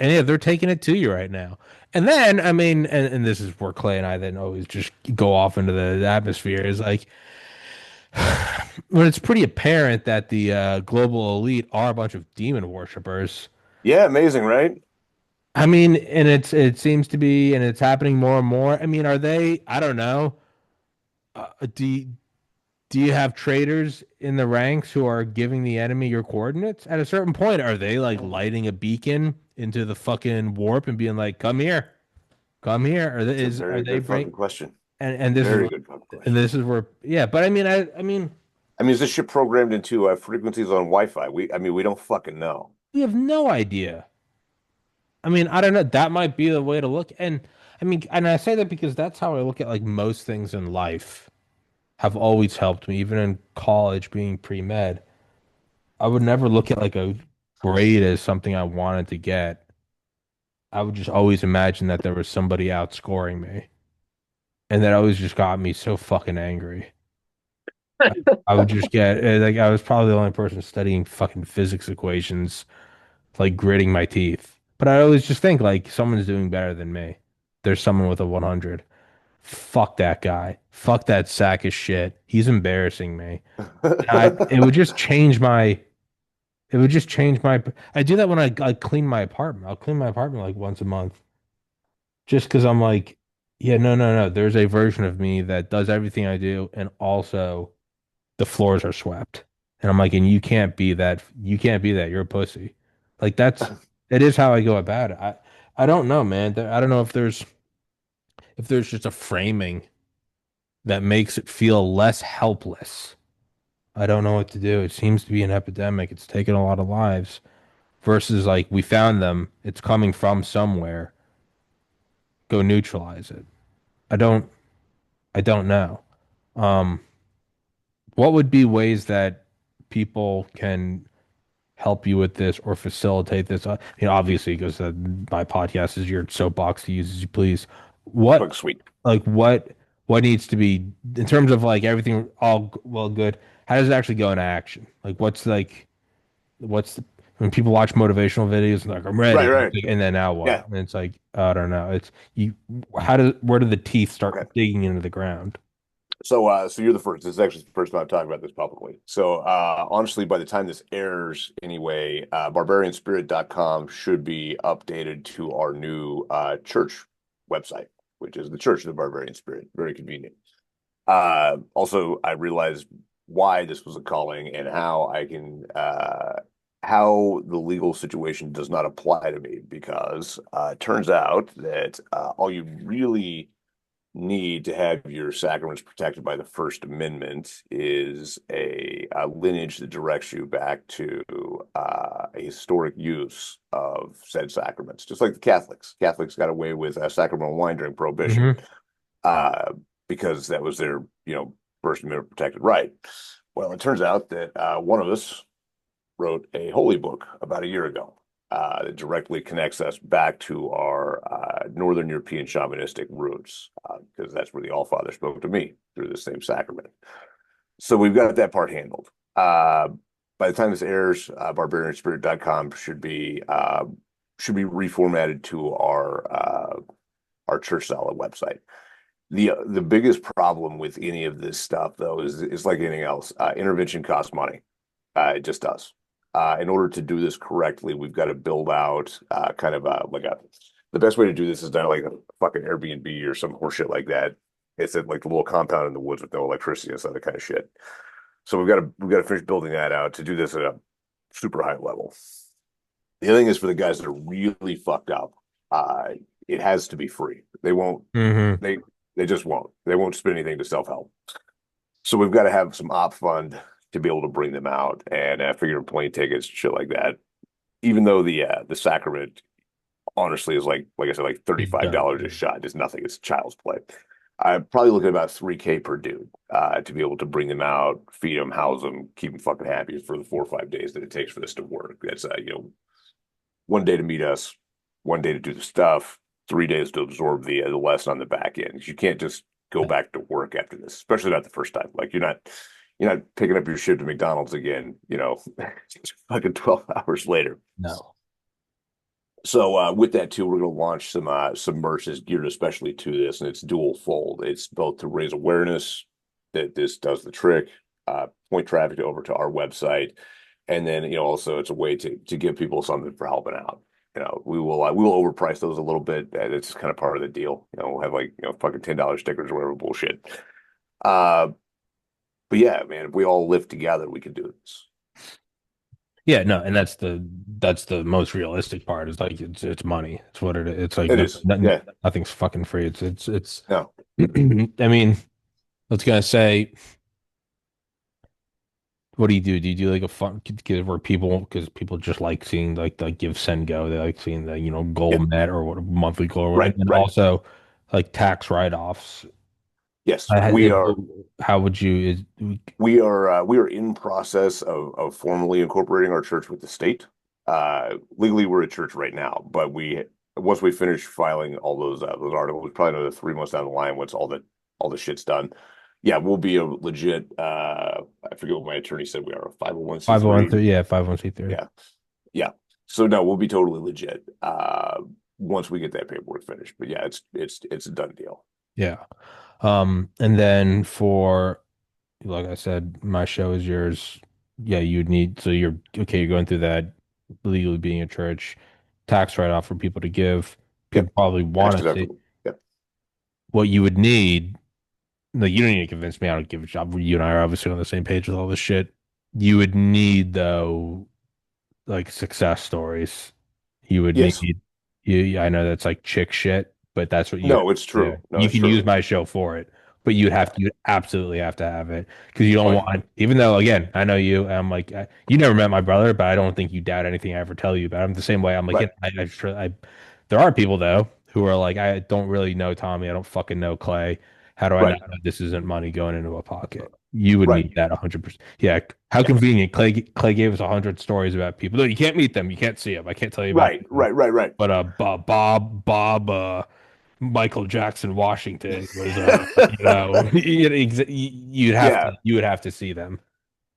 A: And yeah, they're taking it to you right now. And then, I mean, and this is where Clay and I then always just go off into the atmosphere is like when it's pretty apparent that the global elite are a bunch of demon worshippers.
B: Yeah. Amazing, right?
A: I mean, and it seems to be, and it's happening more and more. I mean, are they? I don't know. Do you have traders in the ranks who are giving the enemy your coordinates? At a certain point, are they like lighting a beacon into the fucking warp and being like, "Come here, come here"?
B: It's a
A: Are
B: very
A: they
B: good
A: bring?
B: fucking question.
A: And
B: Very good fucking
A: and
B: question.
A: this is where, yeah. But I mean,
B: I mean, is this shit programmed into frequencies on Wi-Fi? I mean, we don't fucking know.
A: we have no idea. I mean, I don't know. That might be the way to look. And I mean, and I say that because that's how I look at like most things in life have always helped me, even in college being pre-med. I would never look at like a grade as something I wanted to get. I would just always imagine that there was somebody outscoring me. And that always just got me so fucking angry. I, I would just get like I was probably the only person studying fucking physics equations, like gritting my teeth. But I always just think like someone's doing better than me. There's someone with a 100. Fuck that guy. Fuck that sack of shit. He's embarrassing me. It would just change my It would just change my. I do that when I clean my apartment. I'll clean my apartment like once a month, just because I'm like, yeah, no, no, no. There's a version of me that does everything I do, and also the floors are swept. And I'm like, and you can't be that. You can't be that. You're a pussy. Like it is how I go about it. I don't know, man. I don't know if there's just a framing that makes it feel less helpless. I don't know what to do. It seems to be an epidemic. It's taken a lot of lives. Versus like we found them, it's coming from somewhere. Go neutralize it. I don't I don't know. Um, what would be ways that people can help you with this or facilitate this? Obviously, because my podcast is your soapbox to use as you please.
B: Fuck
A: What
B: sweet.
A: like what needs to be in terms of like everything all well good? How does it actually go into action? Like what's the, when people watch motivational videos and like I'm
B: Right,
A: ready,
B: right.
A: and then now what?
B: Yeah.
A: And it's like I don't know. It's you. Where do the teeth start
B: Okay.
A: digging into the ground?
B: So you're the first. This is actually the first time I'm talking about this publicly. So, honestly, by the time this airs, anyway, barbarianspirit.com should be updated to our new church website, which is the Church of the Barbarian Spirit. Very convenient. Also, I realized why this was a calling and how I can how the legal situation does not apply to me because it turns out that all you really need to have your sacraments protected by the First Amendment is a lineage that directs you back to a historic use of said sacraments, just like the Catholics. Catholics got away with sacramental wine during Prohibition
A: Hmm.
B: uh, because that was their, First Amendment protected right. Well, it turns out that one of us wrote a holy book about a year ago that directly connects us back to our Northern European shamanistic roots, because that's where the All Father spoke to me through the same sacrament. So we've got that part handled. By the time this airs, barbarianspirit.com should be reformatted to our church solid website. The biggest problem with any of this stuff, though, is like anything else. Intervention costs money. It just does. In order to do this correctly, we've got to build out kind of like a. The best way to do this is not like a fucking Airbnb or some horseshit like that. It's at like the little compound in the woods with no electricity and that kind of shit. So we've got to finish building that out to do this at a super high level. The other thing is for the guys that are really fucked up, uh, it has to be free. They won't.
A: Hmm.
B: They they just won't. They won't spend anything to self help. So we've got to have some op fund to be able to bring them out and figure plane tickets, shit like that. Even though the sacrament honestly is like I said, like
A: It's
B: $35 a
A: done.
B: shot. It's nothing. It's child's play. I'm probably looking at about 3K per dude to be able to bring them out, feed them, house them, keep them fucking happy for the 4 or 5 days that it takes for this to work. That's 1 day to meet us, 1 day to do the stuff, 3 days to absorb the lesson on the back end. You can't just go back to work after this, especially not the first time. Like you're not picking up your shift at McDonald's again, fucking 12 hours later.
A: No.
B: So with that too, we're going to launch some merch that's geared especially to this, and it's dual fold. It's both to raise awareness that this does the trick, point traffic over to our website, and then also it's a way to give people something for helping out. We will overprice those a little bit. It's kind of part of the deal. We'll have like fucking $10 stickers or whatever bullshit. Uh, but yeah, man, if we all live together, we can do this.
A: Yeah, no, and that's the most realistic part is like it's money. It's what it is. It's like
B: It is, yeah.
A: nothing's fucking free. It's
B: No,
A: I mean, I was gonna say, what do you do? Do you do like a fun where people because people just like seeing like the give send go. They like seeing the goal
B: yeah,
A: met or what monthly goal or what, and
B: right,
A: then
B: right.
A: also like tax write-offs.
B: Yes, we are.
A: How would you
B: We are in process of formally incorporating our church with the state. Legally, we're a church right now, but we once we finish filing all those articles, probably another 3 months down the line, once all the shit's done, yeah, we'll be a legit. I forget what my attorney said. We are a 501c3.
A: 501(c)(3)? Yeah, 501(c)(3).
B: Yeah, yeah. So no, we'll be totally legit once we get that paperwork finished. But yeah, it's a done deal.
A: Yeah. And then for like I said, my show is yours. Yeah, you'd need so you're okay, you're going through that legally being a church, tax write-off for people to give. People
B: Yep,
A: probably
B: tax
A: want to see
B: deductible. Yep.
A: what you would need. No, you don't need to convince me. I don't give a shit. You and I are obviously on the same page with all this shit. You would need though, like success stories. You would
B: Yes.
A: need you. I know that's like chick shit, but that's what you have
B: No, it's
A: to do.
B: true. No,
A: You
B: it's
A: can use
B: true.
A: my show for it, but
B: Yeah.
A: you absolutely have to have it because you
B: Oh
A: don't
B: yeah.
A: want. Even though, again, I know you. I'm like, you never met my brother, but I don't think you doubt anything I ever tell you about him. The same way, I'm like,
B: Right.
A: there are people though who are like, I don't really know Tommy. I don't fucking know Clay. How do I not
B: Right.
A: know this isn't money going into a pocket? You would
B: Right.
A: need that 100%. Yeah. How
B: Yeah.
A: convenient. Clay gave us 100 stories about people. No, you can't meet them. You can't see them. I can't tell you about
B: Right.
A: them.
B: Right. Right. Right.
A: But Bob, Michael Jackson, Washington was,
B: Yeah.
A: you would have to see them.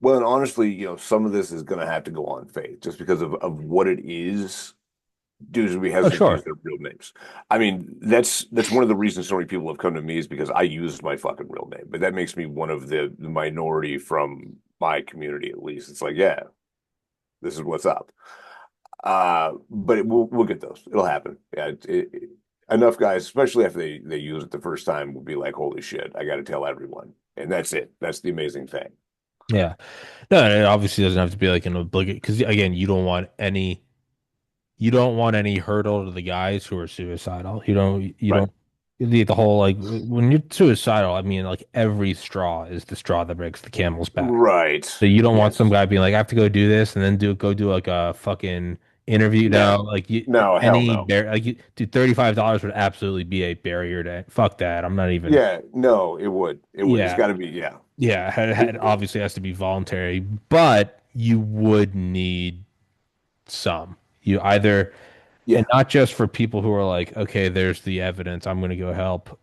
B: Well, and honestly, some of this is going to have to go on faith just because of what it is. Dudes would be
A: Oh,
B: hesitant to use
A: sure.
B: their real names. I mean, that's one of the reasons so many people have come to me is because I used my fucking real name. But that makes me one of the minority from my community, at least. It's like, yeah, this is what's up. But we'll get those. It'll happen. Yeah, enough guys, especially after they use it the first time, will be like, "Holy shit, I got to tell everyone," and that's it. That's the amazing thing.
A: Yeah. No, it obviously doesn't have to be like an obligate because again, you don't want any hurdle to the guys who are suicidal. You
B: Right.
A: don't the whole like when you're suicidal, I mean like every straw is the straw that breaks the camel's back.
B: Right.
A: So you don't want some
B: Yes.
A: guy being like, I have to go do this and then go do like a fucking interview. No,
B: No.
A: like you
B: No, hell
A: any
B: no.
A: bear like you, dude, $35 would absolutely be a barrier to fuck that. I'm not even
B: Yeah, no, it would. It would. It's
A: yeah.
B: got to be, yeah.
A: Yeah, it obviously has to be voluntary, but you would need some. You either, and
B: Yeah.
A: not just for people who are like, okay, there's the evidence, I'm going to go help.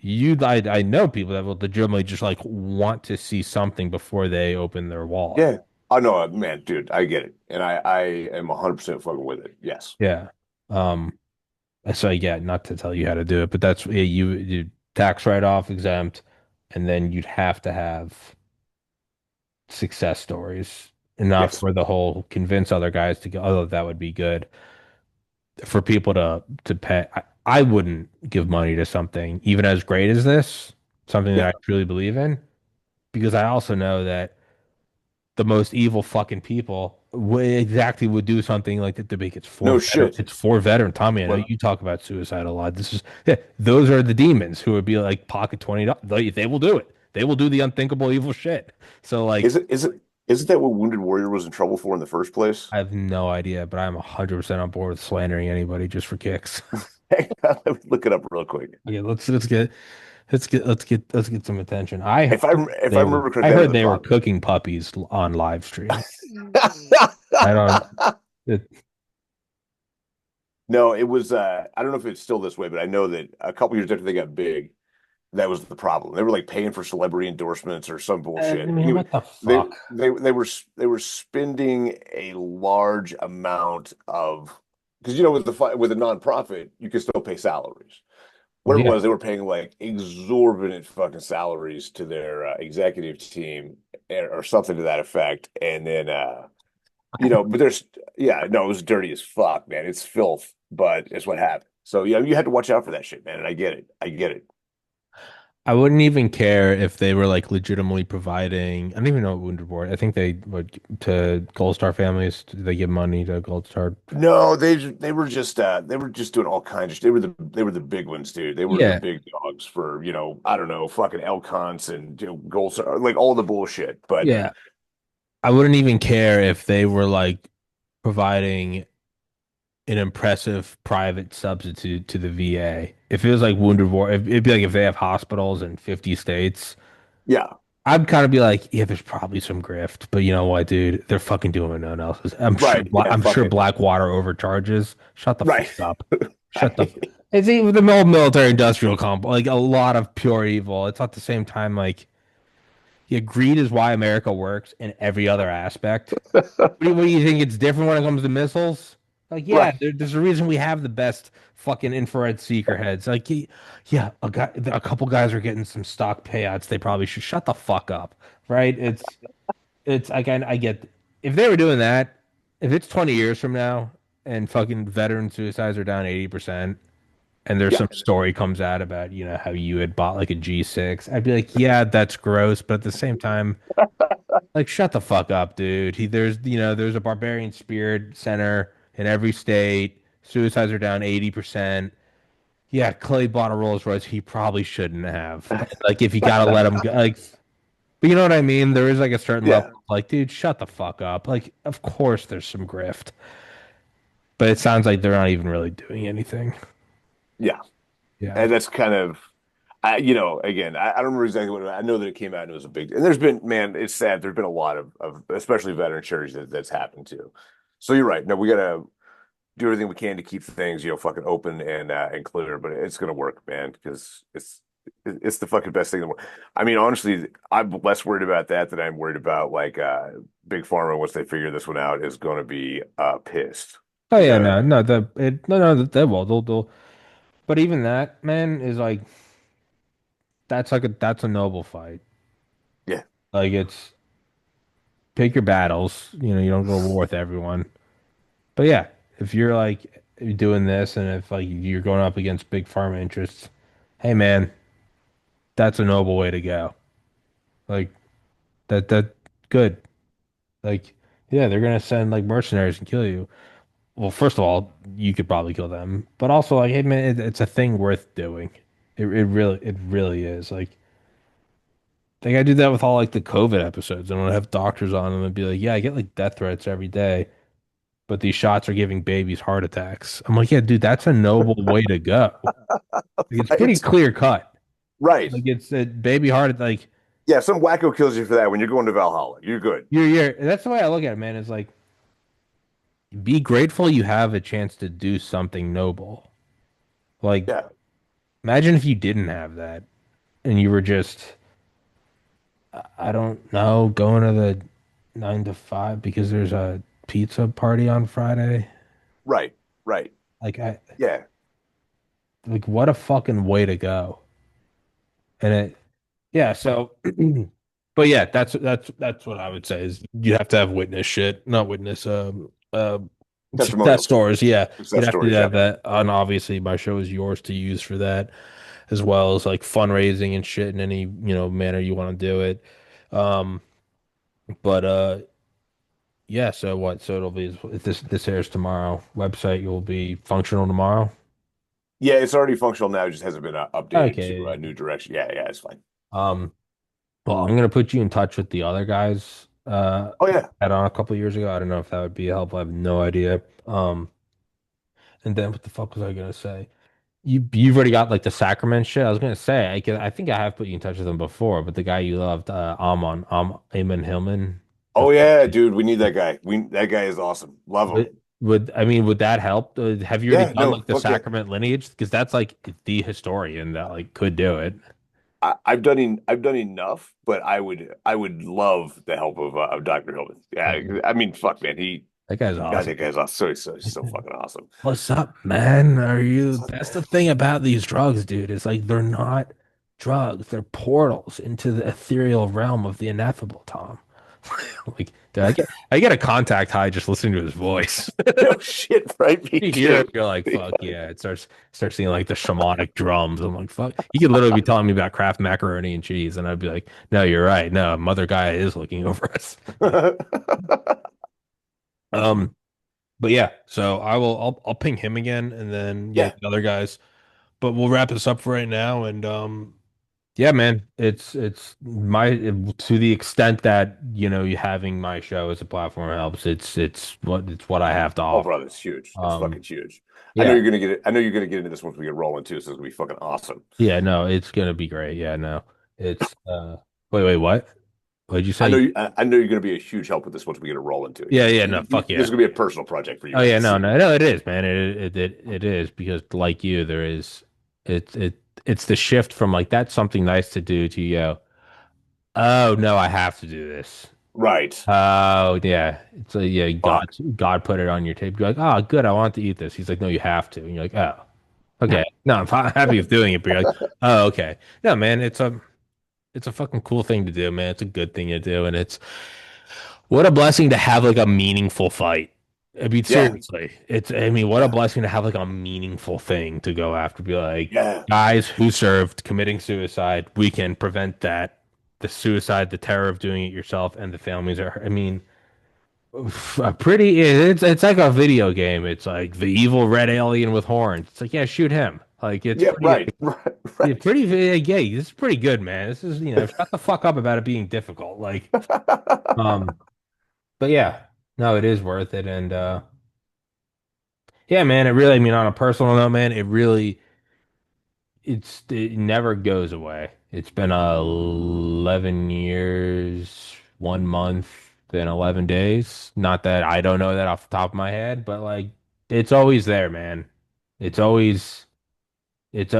A: I know people that will legitimately just like want to see something before they open their wallet.
B: Yeah. Oh no, man, dude, I get it. And I am 100% fucking with it. Yes.
A: Yeah. Um, so yeah, not to tell you how to do it, but that's yeah, you tax write-off exempt, and then you'd have to have success stories, enough
B: Yes.
A: for the whole convince other guys to go, oh, that would be good for people to pay. I wouldn't give money to something even as great as this, something that
B: Yeah.
A: I truly believe in, because I also know that the most evil fucking people exactly would do something like that to make
B: No shit.
A: it's for veteran. Tommy, I know
B: Well,
A: you talk about suicide a lot. This is yeah, those are the demons who would be like pocket $20. They will do it. They will do the unthinkable evil shit. So like
B: isn't that what Wounded Warrior was in trouble for in the first place?
A: I have no idea, but I'm 100% on board with slandering anybody just for kicks.
B: Hang on, let me look it up real quick.
A: Yeah, let's get some attention.
B: If I remember
A: I
B: correctly, I know
A: heard
B: the
A: they were
B: problem.
A: cooking puppies on live stream. I don't it,
B: No, it was I don't know if it's still this way, but I know that a couple years after they got big, that was the problem. They were like paying for celebrity endorsements or some
A: I
B: bullshit.
A: mean,
B: Anyway,
A: what the
B: they
A: fuck?
B: they were spending a large amount of because with with a nonprofit, you can still pay salaries.
A: Well,
B: What it
A: yeah.
B: was, they were paying like exorbitant fucking salaries to their executive team or something to that effect. And then but there's yeah, no, it was dirty as fuck, man. It's filth, but it's what happened. So yeah, you had to watch out for that shit, man. And I get it. I get it.
A: I wouldn't even care if they were like legitimately providing. I don't even know what Wounded War. I think they would to Gold Star families. They give money to Gold Star.
B: No, they were just doing all kinds of shit. They were the big ones, dude. They were the
A: Yeah,
B: big dogs for, I don't know, fucking elk hunts and gold, like all the bullshit. But
A: yeah. I wouldn't even care if they were like providing an impressive private substitute to the VA. If it was like Wounded War, it'd be like if they have hospitals in 50 states,
B: yeah,
A: I'd kind of be like, yeah, there's probably some grift, but you know what, dude? They're fucking doing no one else's.
B: right. Yeah,
A: I'm
B: fuck
A: sure
B: it.
A: Blackwater overcharges. Shut the fuck
B: Right.
A: up. Shut the. It's even the old military industrial complex, like a lot of pure evil. It's at the same time like, yeah, greed is why America works in every other aspect. What do you think it's different when it comes to missiles? Like, yeah,
B: Right.
A: there's a reason we have the best fucking infrared seeker heads. Like, yeah, a couple guys are getting some stock payouts. They probably should shut the fuck up, right? It's like I get if they were doing that, if it's 20 years from now and fucking veteran suicides are down 80% and there's
B: Yeah.
A: some story comes out about, how you had bought like a G6, I'd be like, yeah, that's gross, but at the same time, like, shut the fuck up, dude. There's a Barbarian Spirit Center in every state. Suicides are down 80%. Yeah, Clay bought a Rolls Royce. He probably shouldn't have. Like, if you gotta let him go, like, but you know what I mean? There is like a certain level
B: Yeah.
A: of like, dude, shut the fuck up. Like, of course there's some grift, but it sounds like they're not even really doing anything.
B: Yeah.
A: Yeah.
B: And that's kind of again, I don't remember exactly what I know that it came out and it was a big, and man, it's sad. There's been a lot of especially veteran charities that's happened to. So you're right. No, we gotta do everything we can to keep things, fucking open and clear, but it's gonna work, man, because it's the fucking best thing in the world. I mean, honestly, I'm less worried about that than I'm worried about like Big Pharma once they figure this one out is gonna be pissed.
A: Oh yeah,
B: Because
A: no, they will. They'll. But even that, man, is like that's a noble fight.
B: yeah,
A: Like it's pick your battles. You don't go to war with everyone. But yeah, if you're like doing this and if like you're going up against big pharma interests, hey man, that's a noble way to go. Like that Good. Like, yeah, they're gonna send like mercenaries and kill you. Well, first of all, you could probably kill them, but also like, hey man, it's a thing worth doing. It really is. Like I do that with all like the COVID episodes, and when I have doctors on them and be like, yeah, I get like death threats every day, but these shots are giving babies heart attacks. I'm like, yeah, dude, that's a noble way to go. Like, it's pretty
B: Right.
A: clear cut.
B: Right.
A: Like it's a baby heart. Like
B: Yeah, some wacko kills you for that when you're going to Valhalla. You're good.
A: you're. That's the way I look at it, man. It's like be grateful you have a chance to do something noble. Like
B: Yeah.
A: imagine if you didn't have that and you were just, I don't know, going to the 9 to 5 because there's a pizza party on Friday.
B: Right. Right.
A: Like I
B: Yeah.
A: like what a fucking way to go. And it yeah, so but yeah, that's what I would say is you have to have witness shit, not witness success
B: Testimonials.
A: stories. Yeah, you'd
B: Success
A: have to
B: stories.
A: have
B: Yeah.
A: that. And obviously my show is yours to use for that as well as like fundraising and shit in any, manner you want to do it. Um, but yeah, so what? So it'll be if this airs tomorrow, website you'll be functional tomorrow.
B: Yeah, it's already functional now. It just hasn't been updated to a
A: Okay.
B: new direction. Yeah, yeah, it's fine.
A: Um, well, I'm gonna put you in touch with the other guys
B: Oh yeah.
A: had on a couple of years ago. I don't know if that would be helpful. I have no idea. And then what the fuck was I gonna say? You've already got like the sacrament shit. I was gonna say I think I have put you in touch with him before, but the guy you loved, Amon Hillman, the
B: Oh yeah, dude, we need that guy. We that guy is awesome. Love him.
A: would that help? Have you already
B: Yeah,
A: done
B: no,
A: like the
B: fuck yeah.
A: sacrament lineage? Because that's like the historian that like could do it.
B: I've done enough, but I would love the help of Dr. Hillman.
A: Yeah,
B: Yeah, I mean, fuck, man,
A: that guy's
B: God,
A: awesome.
B: that guy's awesome. So fucking awesome.
A: What's up, man? Are you?
B: What's up,
A: That's
B: man?
A: the thing about these drugs, dude. Is like they're not drugs. They're portals into the ethereal realm of the ineffable, Tom. Like, dude, I get a contact high just listening to his voice.
B: No shit, right? Me
A: You hear it,
B: too.
A: you're like, fuck yeah. It starts seeing like the shamanic drums. I'm like, fuck. You could literally be telling me about Kraft macaroni and cheese, and I'd be like, no, you're right. No, Mother Gaia is looking over us. Um, but yeah, so I'll ping him again and then yeah,
B: Yeah.
A: the other guys. But we'll wrap this up for right now. And yeah, man, it's my to the extent that you having my show as a platform helps. It's what I have to
B: Oh,
A: offer.
B: brother, it's huge. It's fucking huge. I know
A: Yeah,
B: you're gonna get it. I know you're gonna get into this once we get rolling too. So it's gonna be fucking awesome.
A: yeah, no, it's gonna be great. Yeah, no, it's wait, what? What did you say?
B: I know you're gonna be a huge help with this once we get it rolling too.
A: Yeah, yeah, no, fuck
B: This is
A: yeah.
B: gonna be a personal project for you
A: Oh yeah,
B: guys.
A: no, no, no, it is, man. It is because like you, there is it's the shift from like that's something nice to do to oh no, I have to do this.
B: Right.
A: Oh yeah, it's like yeah,
B: Fuck.
A: God put it on your tape. You're like, oh good, I want to eat this. He's like, no, you have to. And you're like, oh okay, no, I'm happy with doing it. But you're like, oh okay, no man, it's a fucking cool thing to do, man. It's a good thing to do, and it's what a blessing to have like a meaningful fight. I mean,
B: Yeah.
A: seriously, I mean, what a
B: Yeah.
A: blessing to have like a meaningful thing to go after. Be like,
B: Yeah.
A: guys who served committing suicide, we can prevent that. The suicide, the terror of doing it yourself, and the families are, I mean, a pretty, it's like a video game. It's like the evil red alien with horns. It's like, yeah, shoot him. Like, it's
B: Yeah.
A: pretty,
B: Right. Right.
A: it's
B: Right.
A: pretty, yeah, this is pretty good, man. This is, shut the fuck up about it being difficult. Like, um, but yeah, no, it is worth it. And yeah, man, it really, I mean, on a personal note, man, it never goes away. It's been 11 years, 1 month, and 11 days. Not that I don't know that off the top of my head, but like it's always there, man. It's always it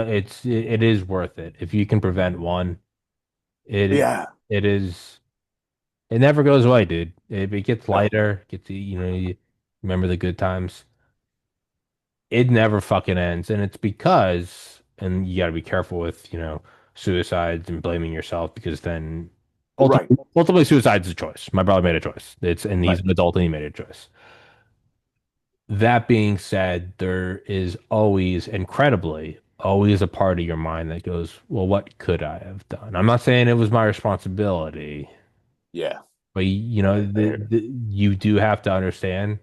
A: is worth it. If you can prevent one, it
B: Yeah.
A: it is it never goes away, dude. It gets
B: No.
A: lighter, gets you remember the good times. It never fucking ends. And it's because, and you got to be careful with, suicides and blaming yourself because then
B: Right.
A: ultimately suicide is a choice. My brother made a choice. And he's
B: Right.
A: an adult and he made a choice. That being said, there is always, incredibly, always a part of your mind that goes, well, what could I have done? I'm not saying it was my responsibility,
B: Yeah.
A: But you do have to understand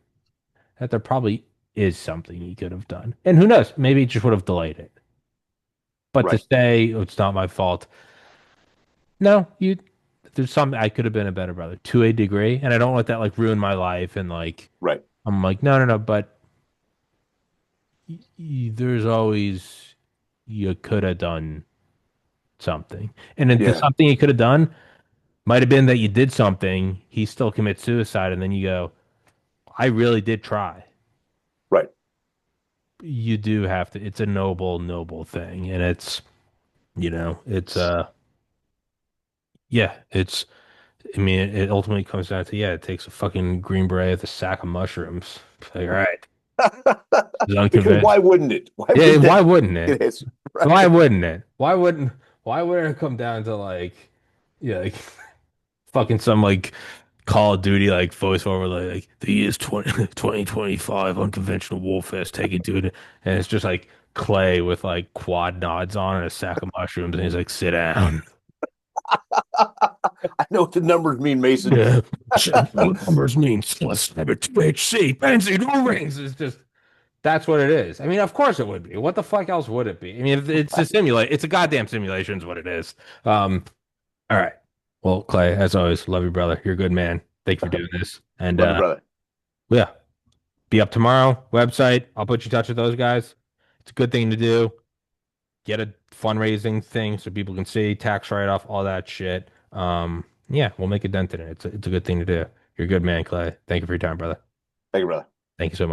A: that there probably is something he could have done. And who knows? Maybe he just would have delayed it. But to
B: Right.
A: say, oh, it's not my fault. No, there's some I could have been a better brother to a degree, and I don't let that like ruin my life. And like
B: Right.
A: I'm like, no, no, no. But there's always you could have done something, and then the
B: Yeah.
A: something you could have done might have been that you did something. He still commits suicide, and then you go, I really did try.
B: Right.
A: You do have to. It's a noble, noble thing, and it's yeah, it's. I mean, it ultimately comes down to yeah, it takes a fucking Green Beret with a sack of mushrooms. Like, all right, it's
B: Because why
A: unconvinced.
B: wouldn't it? Why
A: Yeah,
B: wouldn't
A: why
B: that
A: wouldn't
B: be
A: it?
B: the case?
A: Why
B: Right.
A: wouldn't it? Why wouldn't it come down to like, yeah, like fucking some like Call of Duty like voiceover like the year's 2025 unconventional warfare taking to it, and it's just like Clay with like quad nods on and a sack of mushrooms, and he's like, sit down.
B: I know what the numbers mean, Mason.
A: Yeah, what numbers mean psilocybin, THC, benzene, no rings. It's just that's what it is. I mean, of course it would be. What the fuck else would it be? I mean, if it's a simulate. It's a goddamn simulation, is what it is. All right. Well, Clay, as always, love you, brother. You're a good man. Thank you for doing this. And
B: Love you, brother.
A: yeah, be up tomorrow. Website. I'll put you in touch with those guys. It's a good thing to do. Get a fundraising thing so people can see tax write-off, all that shit. Yeah, we'll make a dent in it. It's a good thing to do. You're a good man, Clay. Thank you for your time, brother.
B: Thank you, brother.
A: Thank you so much.